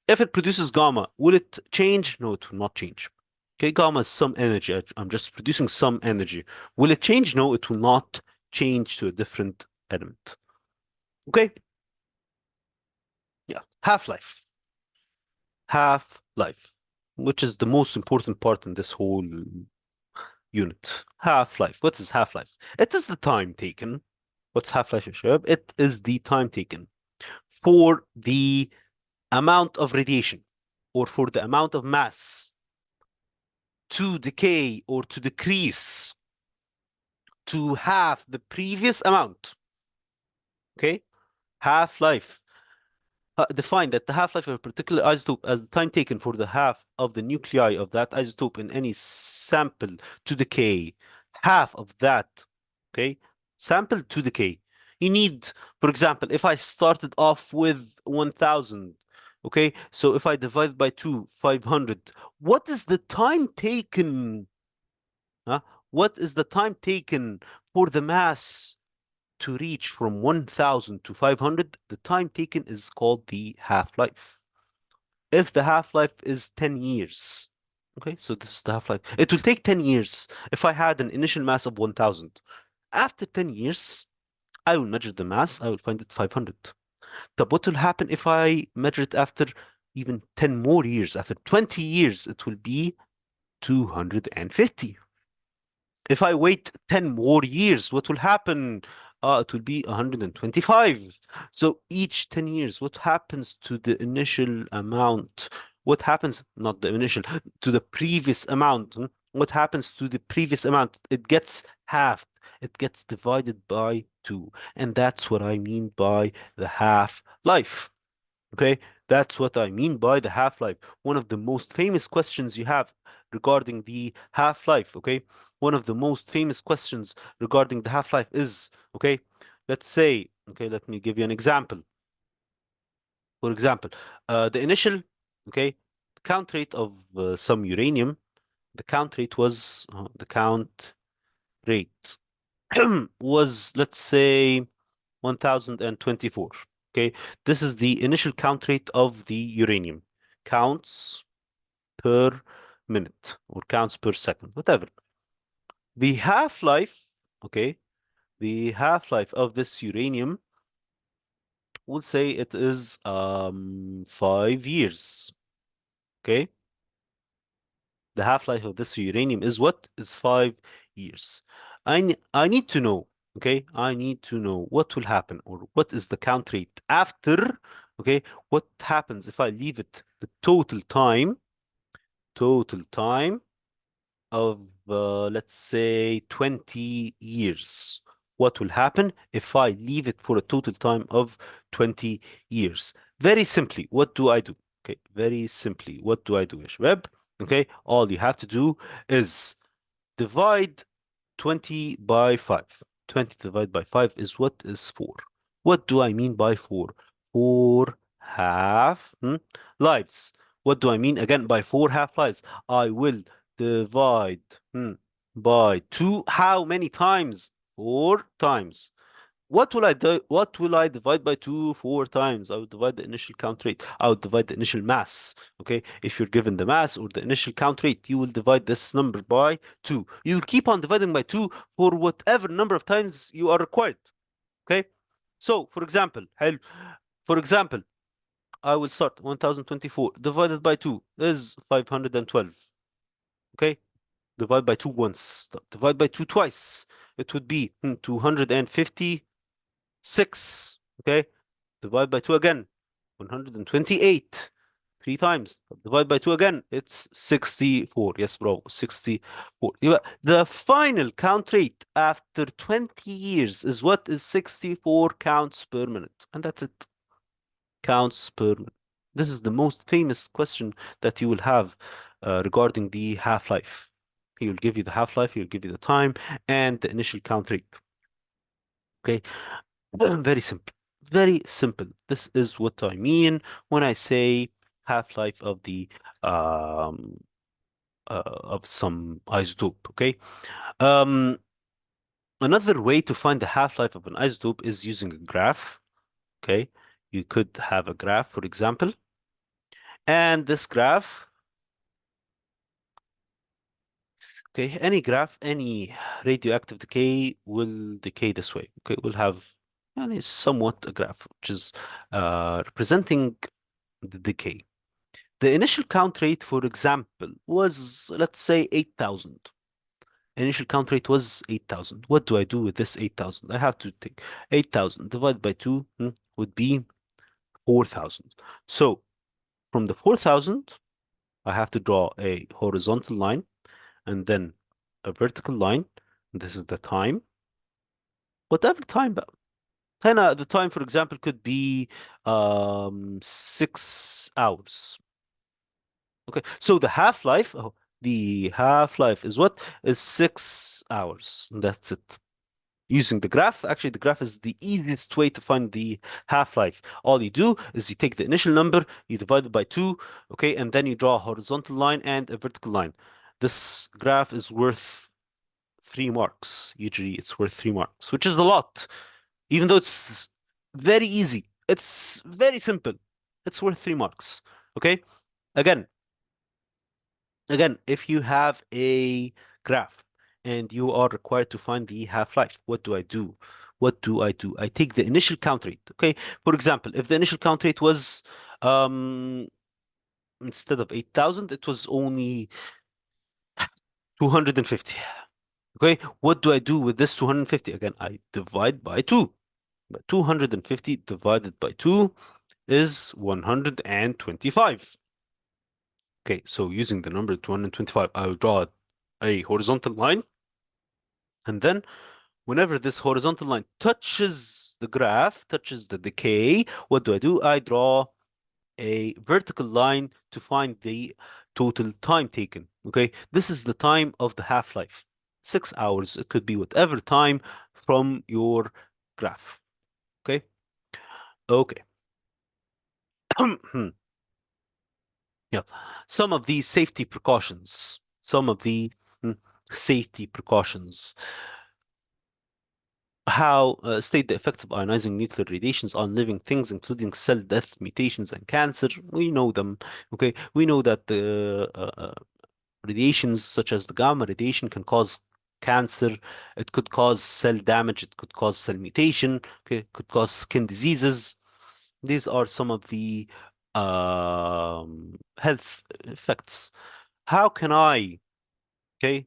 If it produces gamma, will it change? No, it will not change. Okay, gamma is some energy. I'm just producing some energy. Will it change? No, it will not change to a different element. Okay, yeah. Half-life. Half-life, which is the most important part in this whole unit. Half-life. What is half-life? It is the time taken. What's half-life, Shabab? It is the time taken for the amount of radiation or for the amount of mass to decay or to decrease to half the previous amount. Okay? Half-life. Define that the half-life of a particular isotope as the time taken for the half of the nuclei of that isotope in any sample to decay. Half of that, okay, sample to decay. You need, for example, if I started off with 1,000, okay, so if I divide by 2, 500, what is the time taken? Huh? What is the time taken for the mass to reach from 1,000 to 500? The time taken is called the half-life. If the half-life is 10 years, okay, so this is the half-life. It will take 10 years if I had an initial mass of 1,000. After 10 years, I will measure the mass, I will find it 500. But what will happen if I measure it after even 10 more years? After 20 years, it will be 250. If I wait 10 more years, what will happen? It will be 125. So each 10 years, what happens to the initial amount? What happens, not the initial, to the previous amount? What happens to the previous amount? It gets halved. It gets divided by 2. And that's what I mean by the half-life. Okay, that's what I mean by the half-life. One of the most famous questions you have regarding the half-life, okay? One of the most famous questions regarding the half-life is, okay, let's say, okay, let me give you an example. For example, the initial, okay, count rate of some uranium, the count rate was, the count rate was, let's say, 1024. Okay, this is the initial count rate of the uranium. Counts per minute or counts per second, whatever. The half-life, okay, the half-life of this uranium, we'll say it is 5 years. Okay, the half-life of this uranium is what? Is 5 years. I need to know, okay? I need to know what will happen or what is the count rate after, okay? What happens if I leave it the total time of let's say 20 years. what will happen if I leave it for a total time of 20 years. Very simply, what do I do? Okay, very simply, what do I do, يا شباب? Okay, all you have to do is divide 20 by 5. 20 divided by 5 is what is 4. What do I mean by 4? 4 half lives. What do I mean again by 4 half lives? I will divide by 2. How many times? 4 times. What will I do? What will I divide by 2 4 times? I will divide the initial count rate. I will divide the initial mass. Okay. If you're given the mass or the initial count rate, you will divide this number by 2. You will keep on dividing by 2 for whatever number of times you are required. Okay. So, for example, for example, I will start 1024 divided by 2 is 512. Okay. Divide by 2 once. Divide by 2 twice. It would be 256. Okay. Divide by 2 again. 128. 3 times. Divide by 2 again. It's 64. Yes, bro. 64. The final count rate after 20 years is what is 64 counts per minute. And that's it. Counts per minute. This is the most famous question that you will have regarding the half-life. He will give you the half-life, he will give you the time, and the initial count rate. Okay, very simple. Very simple. This is what I mean when I say half-life of the of some isotope. Okay. Um, Another way to find the half-life of an isotope is using a graph. Okay, you could have a graph, for example, and this graph. Okay, any graph, any radioactive decay will decay this way. Okay, we'll have somewhat a graph, which is representing the decay. The initial count rate, for example, was, let's say, 8,000. Initial count rate was 8,000. What do I do with this 8,000? I have to take 8,000 divided by 2 would be 4,000. So from the 4,000, I have to draw a horizontal line and then a vertical line. This is the time. Whatever time بقى. هنا the time, for example, could be 6 hours. Okay, so the half-life is what? Is 6 hours. That's it. Using the graph, actually, the graph is the easiest way to find the half-life. All you do is you take the initial number, you divide it by 2, okay, and then you draw a horizontal line and a vertical line. This graph is worth 3 marks. Usually it's worth 3 marks, which is a lot. Even though it's very easy, it's very simple. It's worth 3 marks. Okay? Again, if you have a graph and you are required to find the half-life, what do I do? What do I do? I take the initial count rate. Okay? For example, if the initial count rate was instead of 8,000, it was only 250. Okay, what do I do with this 250? Again, I divide by 2. But 250 divided by 2 is 125. Okay, so using the number 225, I will draw a horizontal line. And then whenever this horizontal line touches the graph, touches the decay, what do? I draw a vertical line to find the total time taken. Okay, this is the time of the half-life. 6 hours. It could be whatever time from your graph. Okay. Okay. Yeah. Some of these safety precautions. Some of the safety precautions. How state the effects of ionizing nuclear radiations on living things, including cell death, mutations, and cancer. We know them. Okay. We know that the radiations such as the gamma radiation can cause cancer. It could cause cell damage. It could cause cell mutation. Okay. It could cause skin diseases. These are some of the health effects. How can I, okay,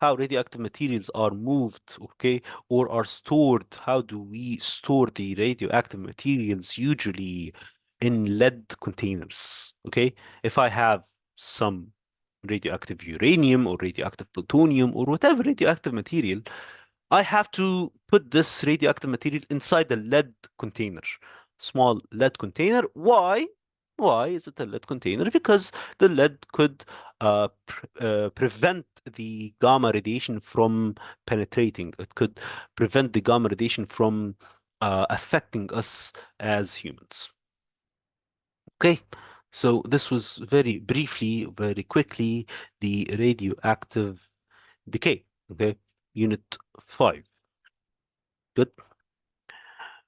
how radioactive materials are moved, okay, or are stored? How do we store the radioactive materials? Usually in lead containers, okay? If I have some radioactive uranium or radioactive plutonium or whatever radioactive material, I have to put this radioactive material inside a lead container, small lead container. Why? Why is it a lead container? Because the lead could prevent the gamma radiation from penetrating. It could prevent the gamma radiation from affecting us as humans. Okay, so this was very briefly, very quickly, the radioactive decay. Okay, Unit 5. Good.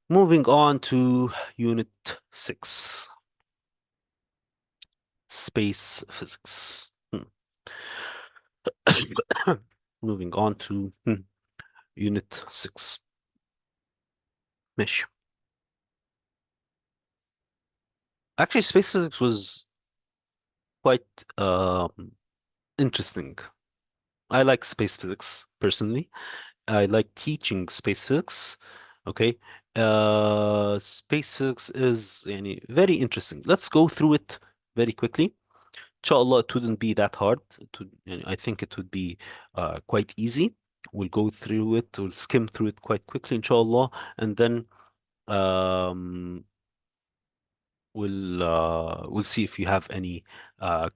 Moving on to Unit 6, Space Physics. Moving on to Unit 6. ماشي. Actually, space physics was quite interesting. I like space physics personally. I like teaching space physics. Okay. Space physics is very interesting. Let's go through it very quickly. Inshallah, it wouldn't be that hard. I think it would be quite easy. We'll go through it, we'll skim through it quite quickly, inshallah, and then um, we'll see if you have any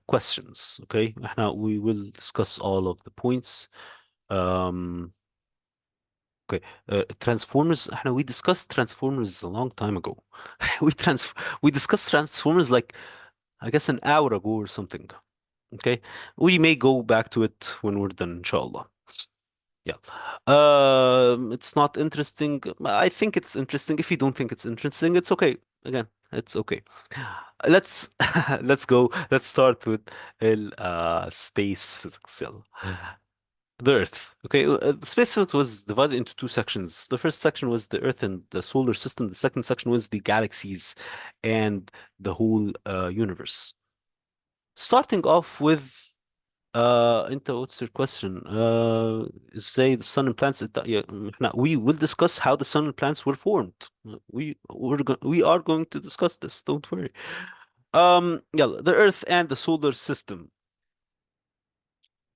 questions. Okay, we will discuss all of the points. Um, okay, Transformers. We discussed Transformers a long time ago. We discussed Transformers like I guess an hour ago or something. Okay, we may go back to it when we're done, inshallah. Yeah. It's not interesting. I think it's interesting. If you don't think it's interesting, it's okay. Again, it's okay. Let's let's go. Let's start with space physics. يلا. The Earth. Okay, space physics was divided into two sections. The first section was the Earth and the solar system. The second section was the galaxies and the whole universe. Starting off with انت what's your question ازاي the sun and planets we will discuss how the sun and planets were formed. We are going to discuss this, don't worry. Yeah, the earth and the solar system.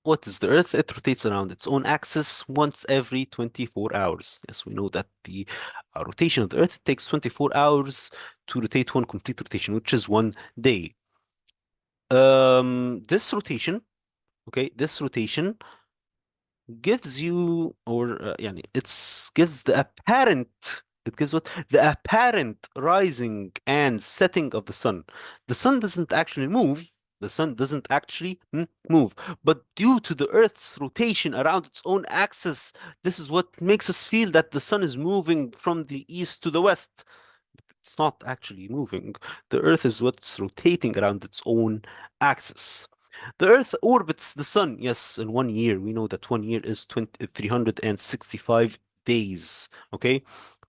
What is the earth? It rotates around its own axis once every 24 hours. Yes, we know that the rotation of the earth takes 24 hours to rotate one complete rotation, which is one day. This rotation, okay, this rotation gives you gives the apparent, it gives what the apparent rising and setting of the sun. The sun doesn't actually move. The sun doesn't actually move, but due to the Earth's rotation around its own axis, this is what makes us feel that the sun is moving from the east to the west. It's not actually moving. The Earth is what's rotating around its own axis. The Earth orbits the Sun, yes, in 1 year. We know that 1 year is 365 days, okay?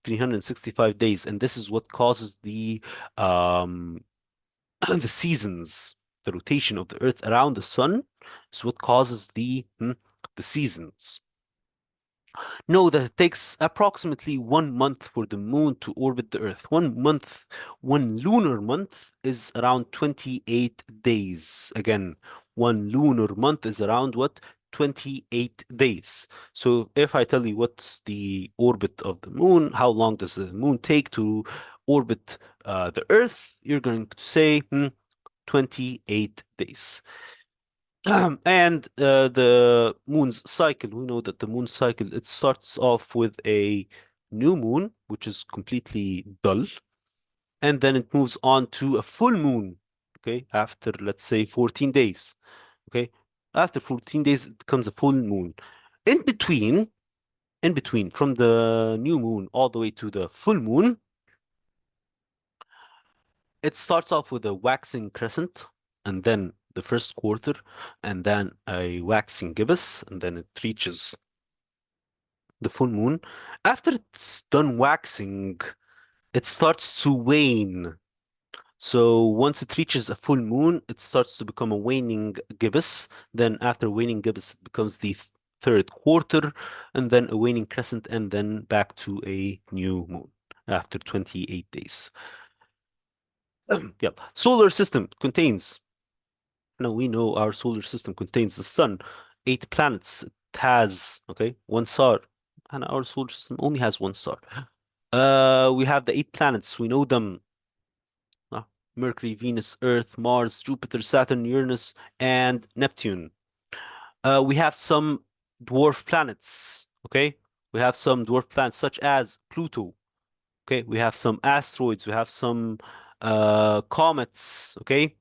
365 days. And this is what causes the the seasons. The rotation of the Earth around the Sun is what causes the seasons. Know that it takes approximately 1 month for the moon to orbit the Earth. 1 month, one lunar month is around 28 days. Again, one lunar month is around what? 28 days. So if I tell you what's the orbit of the moon, how long does the moon take to orbit the Earth, you're going to say 28 days. And the moon's cycle, we know that the moon cycle, it starts off with a new moon, which is completely dull, and then it moves on to a full moon, okay, after let's say 14 days, okay? After 14 days, it becomes a full moon. In between, from the new moon all the way to the full moon, it starts off with a waxing crescent, and then the first quarter, and then a waxing gibbous, and then it reaches the full moon. After it's done waxing, it starts to wane. So once it reaches a full moon, it starts to become a waning gibbous. Then after waning gibbous, it becomes the third quarter, and then a waning crescent, and then back to a new moon after 28 days. Yep. Solar system contains, now we know our solar system contains the sun, 8 planets. It has, okay, one star, and our solar system only has one star. We have the 8 planets. We know them. Uh, Mercury, Venus, Earth, Mars, Jupiter, Saturn, Uranus, and Neptune. We have some dwarf planets. Okay, we have some dwarf planets such as Pluto. Okay, we have some asteroids. We have some comets. Okay,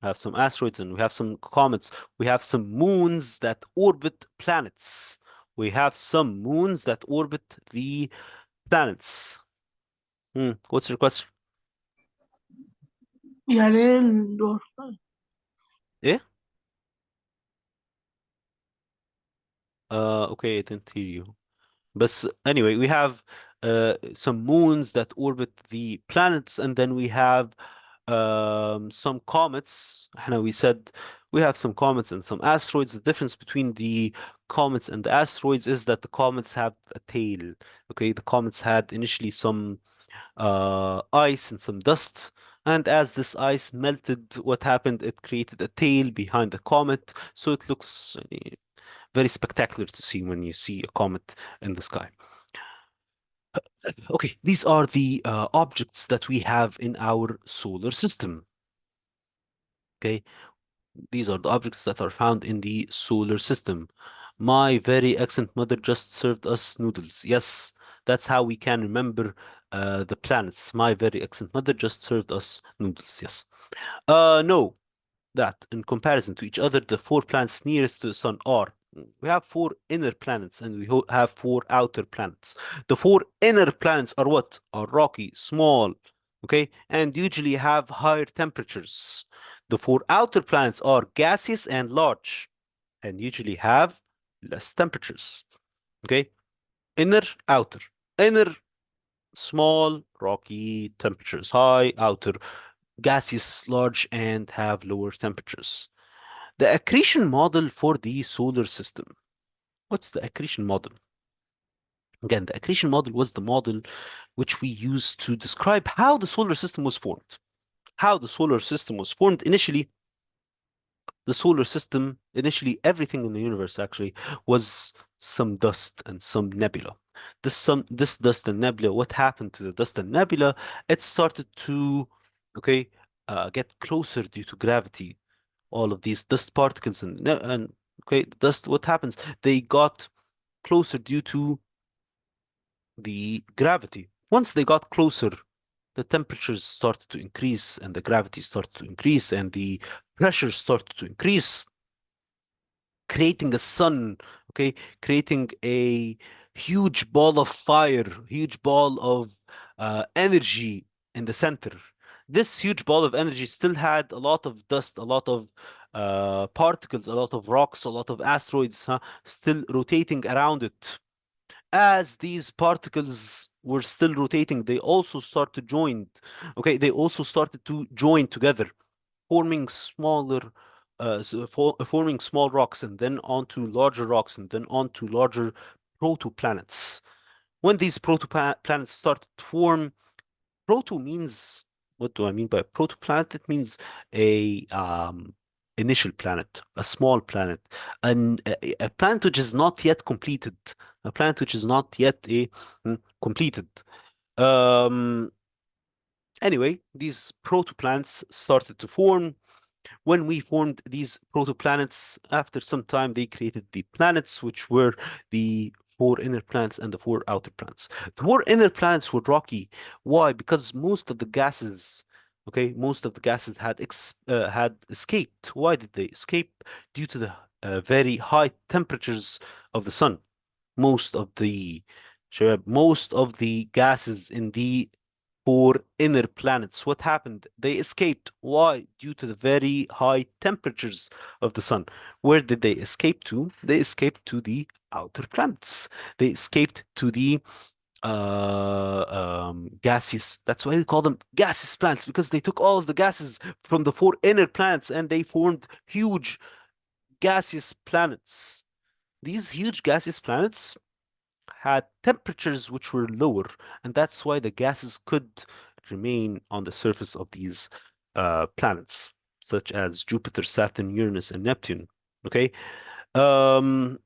we have some asteroids and we have some comets. We have some moons that orbit planets. We have some moons that orbit the planets. What's your question?
يعني ايه الدور؟
ايه okay, I didn't hear you. But anyway, we have some moons that orbit the planets, and then we have some comets. احنا we said we have some comets and some asteroids. The difference between the comets and the asteroids is that the comets have a tail. Okay, the comets had initially some ice and some dust. And as this ice melted, what happened? It created a tail behind the comet, so it looks very spectacular to see when you see a comet in the sky. Okay, these are the objects that we have in our solar system. Okay, these are the objects that are found in the solar system. My very excellent mother just served us noodles. Yes, that's how we can remember the planets. My very excellent mother just served us noodles. Yes. No, that in comparison to each other, the 4 planets nearest to the sun are we have 4 inner planets and we have 4 outer planets. The 4 inner planets are what? Are rocky, small, okay, and usually have higher temperatures. The 4 outer planets are gaseous and large and usually have less temperatures. Okay, inner, outer. Inner, small, rocky, temperatures high, outer, gaseous, large, and have lower temperatures. The accretion model for the solar system. What's the accretion model? Again, the accretion model was the model which we used to describe how the solar system was formed. How the solar system was formed initially. The solar system, initially, everything in the universe actually was some dust and some nebula. This dust and nebula, what happened to the dust and nebula? It started to, okay, get closer due to gravity. All of these dust particles and okay, dust. What happens? They got closer due to the gravity. Once they got closer, the temperatures started to increase and the gravity started to increase and the pressure started to increase, creating a sun, okay, creating a huge ball of fire, huge ball of energy in the center. This huge ball of energy still had a lot of dust, a lot of particles, a lot of rocks, a lot of asteroids, still rotating around it. As these particles were still rotating, they also start to join. Okay, they also started to join together, forming smaller, forming small rocks, and then onto larger rocks, and then onto larger protoplanets. When these protoplanets start to form, proto means, what do I mean by protoplanet? It means a initial planet, a small planet, a planet which is not yet completed, a planet which is not yet completed. Um, anyway, these protoplanets started to form. When we formed these protoplanets, after some time, they created the planets, which were the 4 inner planets and the 4 outer planets. The 4 inner planets were rocky. Why? Because most of the gases, okay, most of the gases had escaped. Why did they escape? Due to the very high temperatures of the sun. Most of the most of the gases in the 4 inner planets. What happened? They escaped. Why? Due to the very high temperatures of the sun. Where did they escape to? They escaped to the outer planets. They escaped to the gaseous. That's why we call them gaseous planets, because they took all of the gases from the 4 inner planets and they formed huge gaseous planets. These huge gaseous planets had temperatures which were lower, and that's why the gases could remain on the surface of these planets, such as Jupiter, Saturn, Uranus, and Neptune. Okay. Um,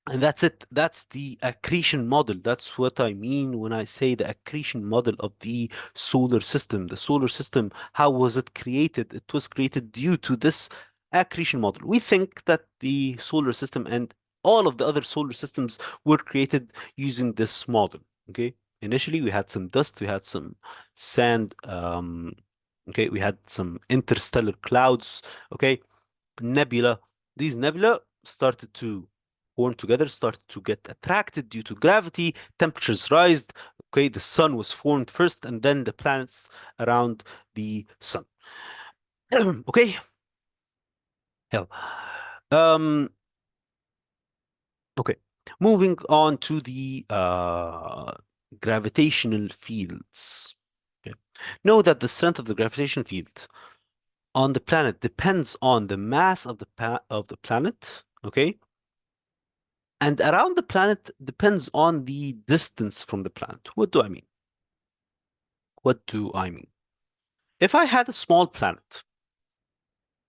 And that's it. That's the accretion model. That's what I mean when I say the accretion model of the solar system. The solar system, how was it created? It was created due to this accretion model. We think that the solar system and all of the other solar systems were created using this model. Okay. Initially, we had some dust, we had some sand, okay, we had some interstellar clouds, okay, nebula. These nebula started to form together, started to get attracted due to gravity, temperatures rised. Okay, the sun was formed first, and then the planets around the sun. Okay. Yeah. Um, okay. Moving on to the gravitational fields. Okay. Know that the strength of the gravitational field on the planet depends on the mass of the planet. Okay. And around the planet depends on the distance from the planet. What do I mean? What do I mean? If I had a small planet,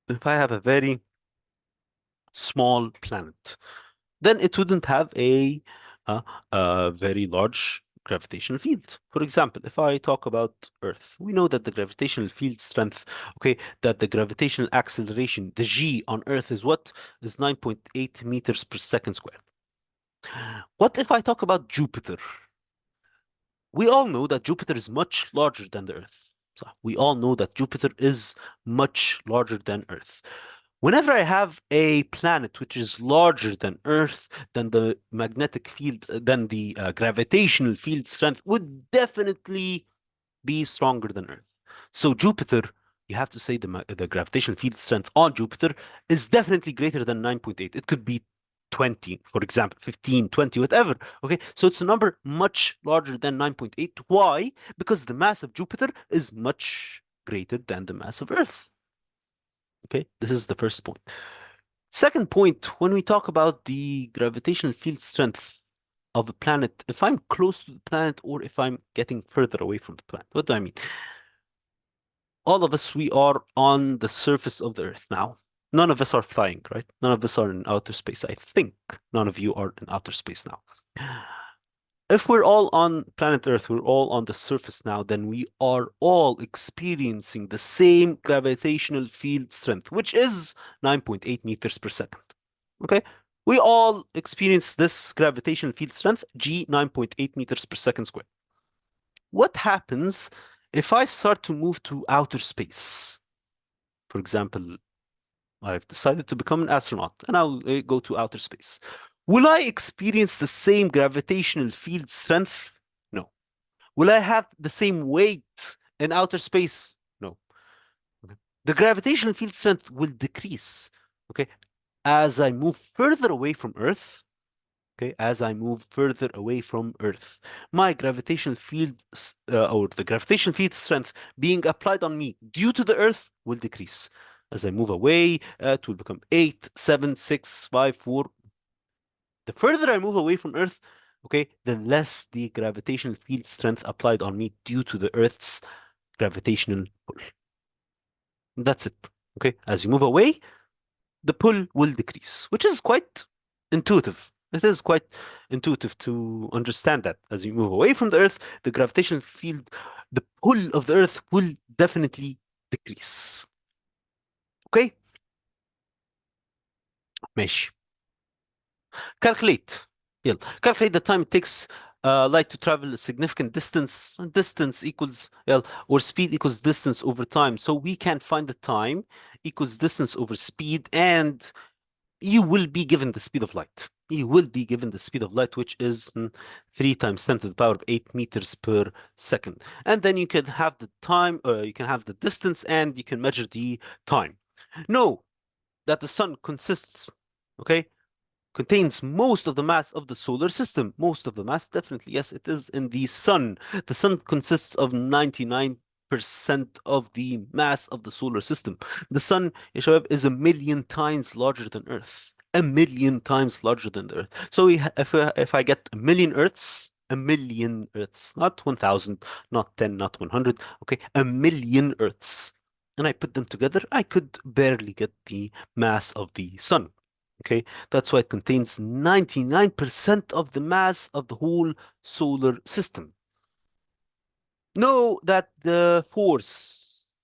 if I have a very small planet, then it wouldn't have uh, a very large gravitational field. For example, if I talk about Earth, we know that the gravitational field strength, okay, that the gravitational acceleration, the g on Earth is what? Is 9.8 meters per second squared. What if I talk about Jupiter? We all know that Jupiter is much larger than the Earth. So we all know that Jupiter is much larger than Earth. Whenever I have a planet which is larger than Earth, then the magnetic field, then the gravitational field strength would definitely be stronger than Earth. So Jupiter, you have to say the gravitational field strength on Jupiter is definitely greater than 9.8. It could be 20, for example, 15, 20, whatever. Okay, so it's a number much larger than 9.8. Why? Because the mass of Jupiter is much greater than the mass of Earth. Okay, this is the first point. Second point, when we talk about the gravitational field strength of a planet, if I'm close to the planet or if I'm getting further away from the planet, what do I mean? All of us, we are on the surface of the Earth now. None of us are flying, right? None of us are in outer space. I think none of you are in outer space now. If we're all on planet Earth, we're all on the surface now, then we are all experiencing the same gravitational field strength, which is 9.8 meters per second. Okay? We all experience this gravitational field strength, G 9.8 meters per second squared. What happens if I start to move to outer space? For example, I've decided to become an astronaut and I'll go to outer space. Will I experience the same gravitational field strength? No. Will I have the same weight in outer space? No. Okay. The gravitational field strength will decrease. Okay. As I move further away from Earth, okay, as I move further away from Earth, my gravitational field or the gravitational field strength being applied on me due to the Earth will decrease. As I move away, it will become 8, 7, 6, 5, 4. The further I move away from Earth, okay, the less the gravitational field strength applied on me due to the Earth's gravitational pull. That's it. Okay, as you move away, the pull will decrease, which is quite intuitive. It is quite intuitive to understand that as you move away from the Earth, the gravitational field, the pull of the Earth will definitely decrease. Okay? ماشي. Calculate. يلا. Calculate the time it takes light to travel a significant distance. Distance equals, يلا, or speed equals distance over time. So we can find the time equals distance over speed, and you will be given the speed of light. You will be given the speed of light, which is 3 times 10 to the power of 8 meters per second. And then you can have the time, you can have the distance, and you can measure the time. Know that the sun consists, okay, contains most of the mass of the solar system. Most of the mass, definitely. Yes, it is in the sun. The sun consists of 99% of the mass of the solar system. The sun, يا شباب, is a million times larger than Earth. A million times larger than the Earth. So if I get a million Earths, not 1,000, not 10, not 100, okay, a million Earths, and I put them together, I could barely get the mass of the sun. Okay, that's why it contains 99% of the mass of the whole solar system. Know that the force,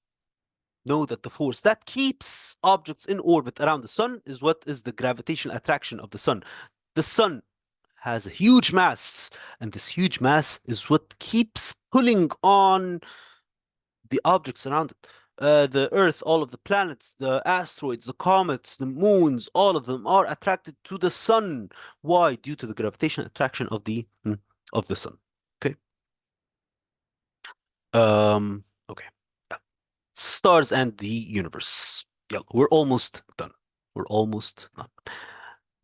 know that the force that keeps objects in orbit around the sun is what is the gravitational attraction of the sun. The sun has a huge mass, and this huge mass is what keeps pulling on the objects around it. The Earth, all of the planets, the asteroids, the comets, the moons, all of them are attracted to the sun. Why? Due to the gravitational attraction of the sun. Okay. Okay. Yeah. Stars and the universe. Yeah, we're almost done. We're almost done.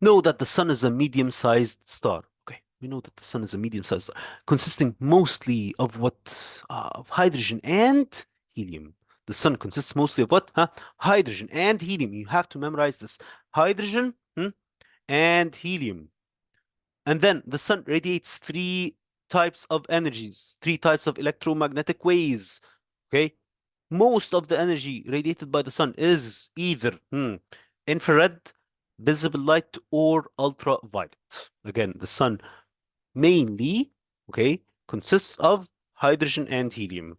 Know that the sun is a medium-sized star. Okay, we know that the sun is a medium-sized star, consisting mostly of what? Of hydrogen and helium. The sun consists mostly of what? Huh? Hydrogen and helium. You have to memorize this. Hydrogen, and helium. And then the sun radiates three types of energies, three types of electromagnetic waves. Okay, most of the energy radiated by the sun is either infrared, visible light, or ultraviolet. Again, the sun mainly, okay, consists of hydrogen and helium.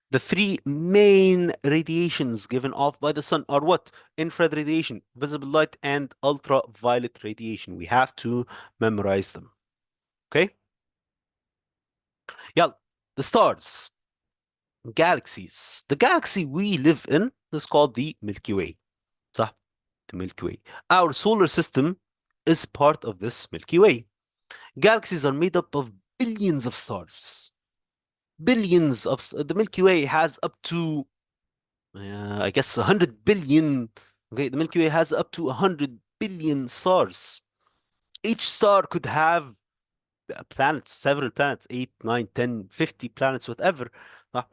The three main radiations given off by the sun are what? Infrared radiation, visible light, and ultraviolet radiation. We have to memorize them. Okay? Yeah, the stars, galaxies. The galaxy we live in is called the Milky Way. صح? The Milky Way. Our solar system is part of this Milky Way. Galaxies are made up of billions of stars. Billions of the Milky Way has up to I guess 100 billion. Okay, the Milky Way has up to 100 billion stars. Each star could have planets, several planets, 8, 9, 10, 50 planets, whatever. Uh,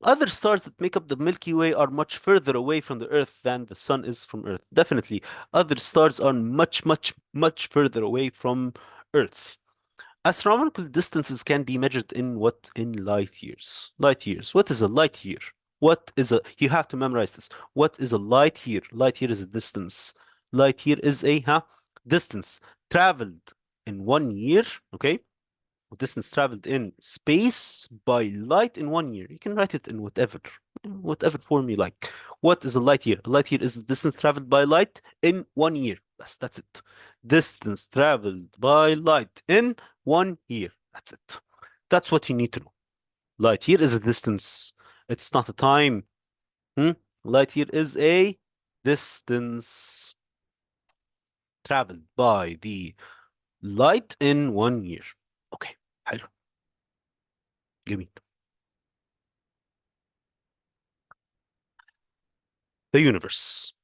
Other stars that make up the Milky Way are much further away from the Earth than the Sun is from Earth. Definitely, other stars are much, much, much further away from Earth. Astronomical distances can be measured in what? In light years. Light years. What is a light year? What is a, you have to memorize this. What is a light year? Light year is a distance. Light year is a distance traveled in 1 year, okay? Distance traveled in space by light in 1 year. You can write it in whatever form you like. What is a light year? A light year is the distance traveled by light in 1 year. That's it. Distance traveled by light in 1 year. That's it. That's what you need to know. Light year is a distance. It's not a time. Light year is a distance traveled by the light in 1 year. Okay. حلو. جميل. The universe.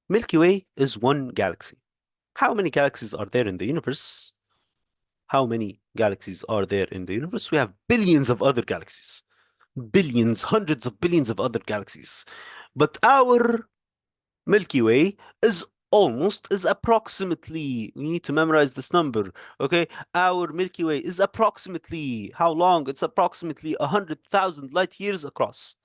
Milky Way is one galaxy. How many galaxies are there in the universe? How many galaxies are there in the universe? We have billions of other galaxies. Billions, hundreds of billions of other galaxies. But our Milky Way is approximately, we need to memorize this number, okay? Our Milky Way is approximately, how long? It's approximately 100,000 light years across.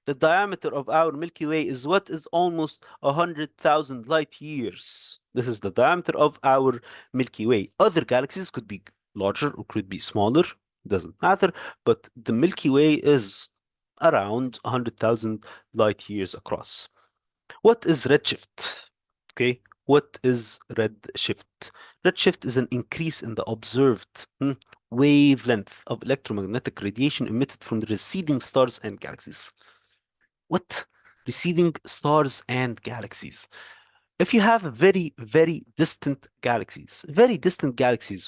The diameter of our Milky Way is what? Is almost 100,000 light years. This is the diameter of our Milky Way. Other galaxies could be larger or could be smaller, doesn't matter, but the Milky Way is around 100,000 light years across. What is redshift? Okay, what is redshift? Redshift is an increase in the observed wavelength of electromagnetic radiation emitted from the receding stars and galaxies. What? Receding stars and galaxies. If you have very, very distant galaxies,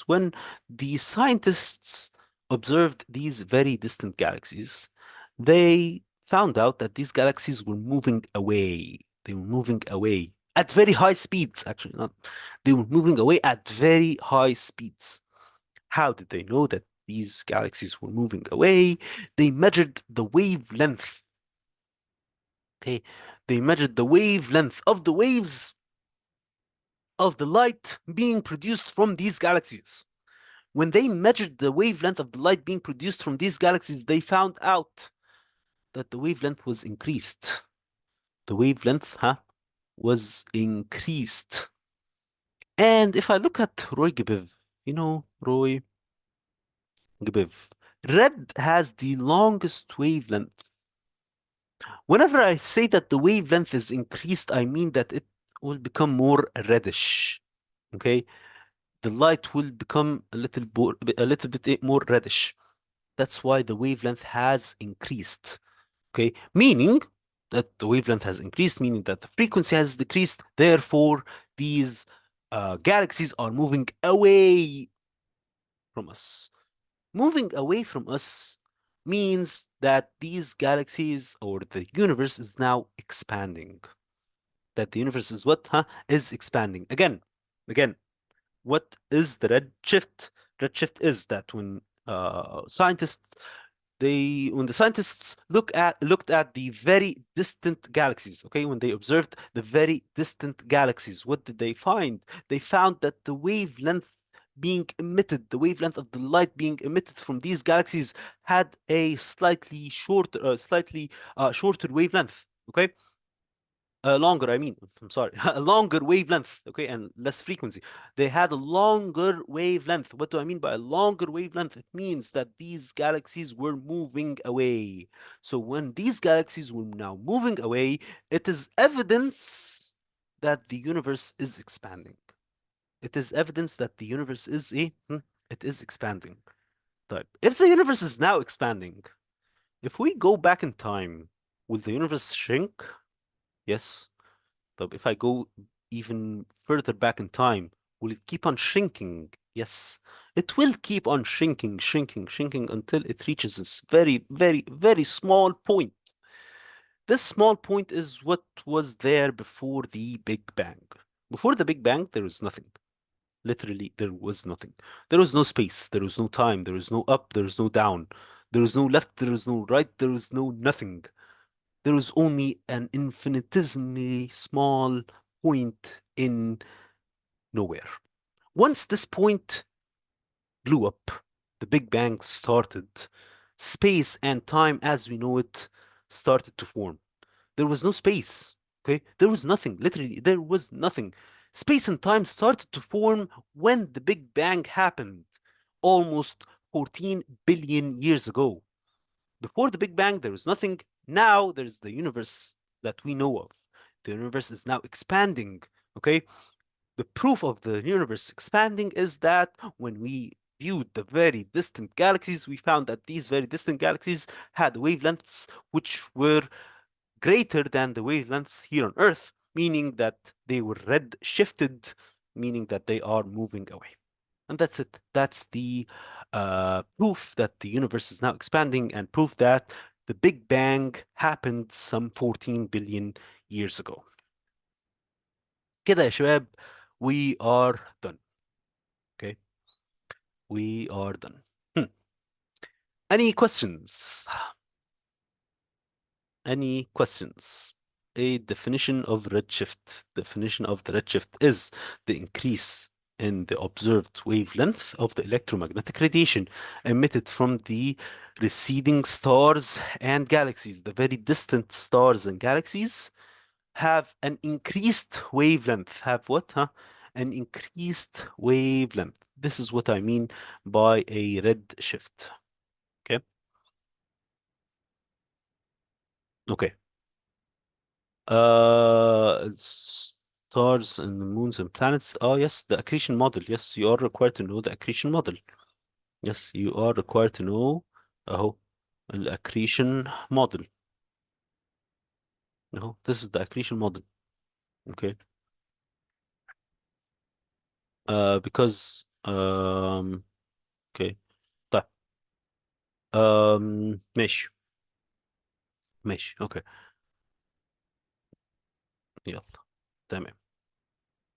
when the scientists observed these very distant galaxies, they found out that these galaxies were moving away. They were moving away at very high speeds, actually, not they were moving away at very high speeds. How did they know that these galaxies were moving away? They measured the wavelength. Okay, they measured the wavelength of the waves of the light being produced from these galaxies. When they measured the wavelength of the light being produced from these galaxies, they found out that the wavelength was increased. The wavelength was increased. And if I look at Roy Gebiv, you know, Roy Gebiv, red has the longest wavelength. Whenever I say that the wavelength is increased, I mean that it will become more reddish. Okay, the light will become a little bit more reddish. That's why the wavelength has increased. Okay, meaning that the wavelength has increased, meaning that the frequency has decreased. Therefore, these galaxies are moving away from us. Moving away from us means that these galaxies or the universe is now expanding. That the universe is what? Huh? Is expanding. Again, what is the redshift? Redshift is that when the scientists looked at the very distant galaxies, okay, when they observed the very distant galaxies, what did they find? They found that the wavelength of the light being emitted from these galaxies had a slightly shorter wavelength. Okay, longer, I mean, I'm sorry, a longer wavelength, okay, and less frequency. They had a longer wavelength. What do I mean by a longer wavelength? It means that these galaxies were moving away. So when these galaxies were now moving away, it is evidence that the universe is expanding. It is evidence that the universe is it is expanding. Type. If the universe is now expanding, if we go back in time, will the universe shrink? Yes. طب if I go even further back in time, will it keep on shrinking? Yes, it will keep on shrinking, shrinking, shrinking until it reaches this very, very, very small point. This small point is what was there before the Big Bang. Before the Big Bang, there was nothing. Literally, there was nothing. There was no space, there was no time, there was no up, there was no down, there was no left, there was no right, there was no nothing. There was only an infinitesimally small point in nowhere. Once this point blew up, the Big Bang started. Space and time as we know it started to form. There was no space, okay? There was nothing. Literally, there was nothing. Space and time started to form when the Big Bang happened, almost 14 billion years ago. Before the Big Bang, there was nothing. Now there's the universe that we know of. The universe is now expanding. Okay. The proof of the universe expanding is that when we viewed the very distant galaxies, we found that these very distant galaxies had wavelengths which were greater than the wavelengths here on Earth, meaning that they were red shifted, meaning that they are moving away. And that's it. That's the proof that the universe is now expanding and proof that the Big Bang happened some 14 billion years ago. كده يا شباب, we are done. Okay, we are done. Any questions? Any questions? A definition of redshift. Definition of the redshift is the increase in the observed wavelength of the electromagnetic radiation emitted from the receding stars and galaxies. The very distant stars and galaxies have an increased wavelength. Have what? Huh? An increased wavelength. This is what I mean by a red shift. Okay. Okay. Stars and the moons and planets. Oh, yes, the accretion model. Yes, you are required to know the accretion model. Yes, you are required to know أهو accretion model. أهو, this is the accretion model. Okay. Because okay. طيب. ماشي. ماشي. اوكي. يلا. تمام.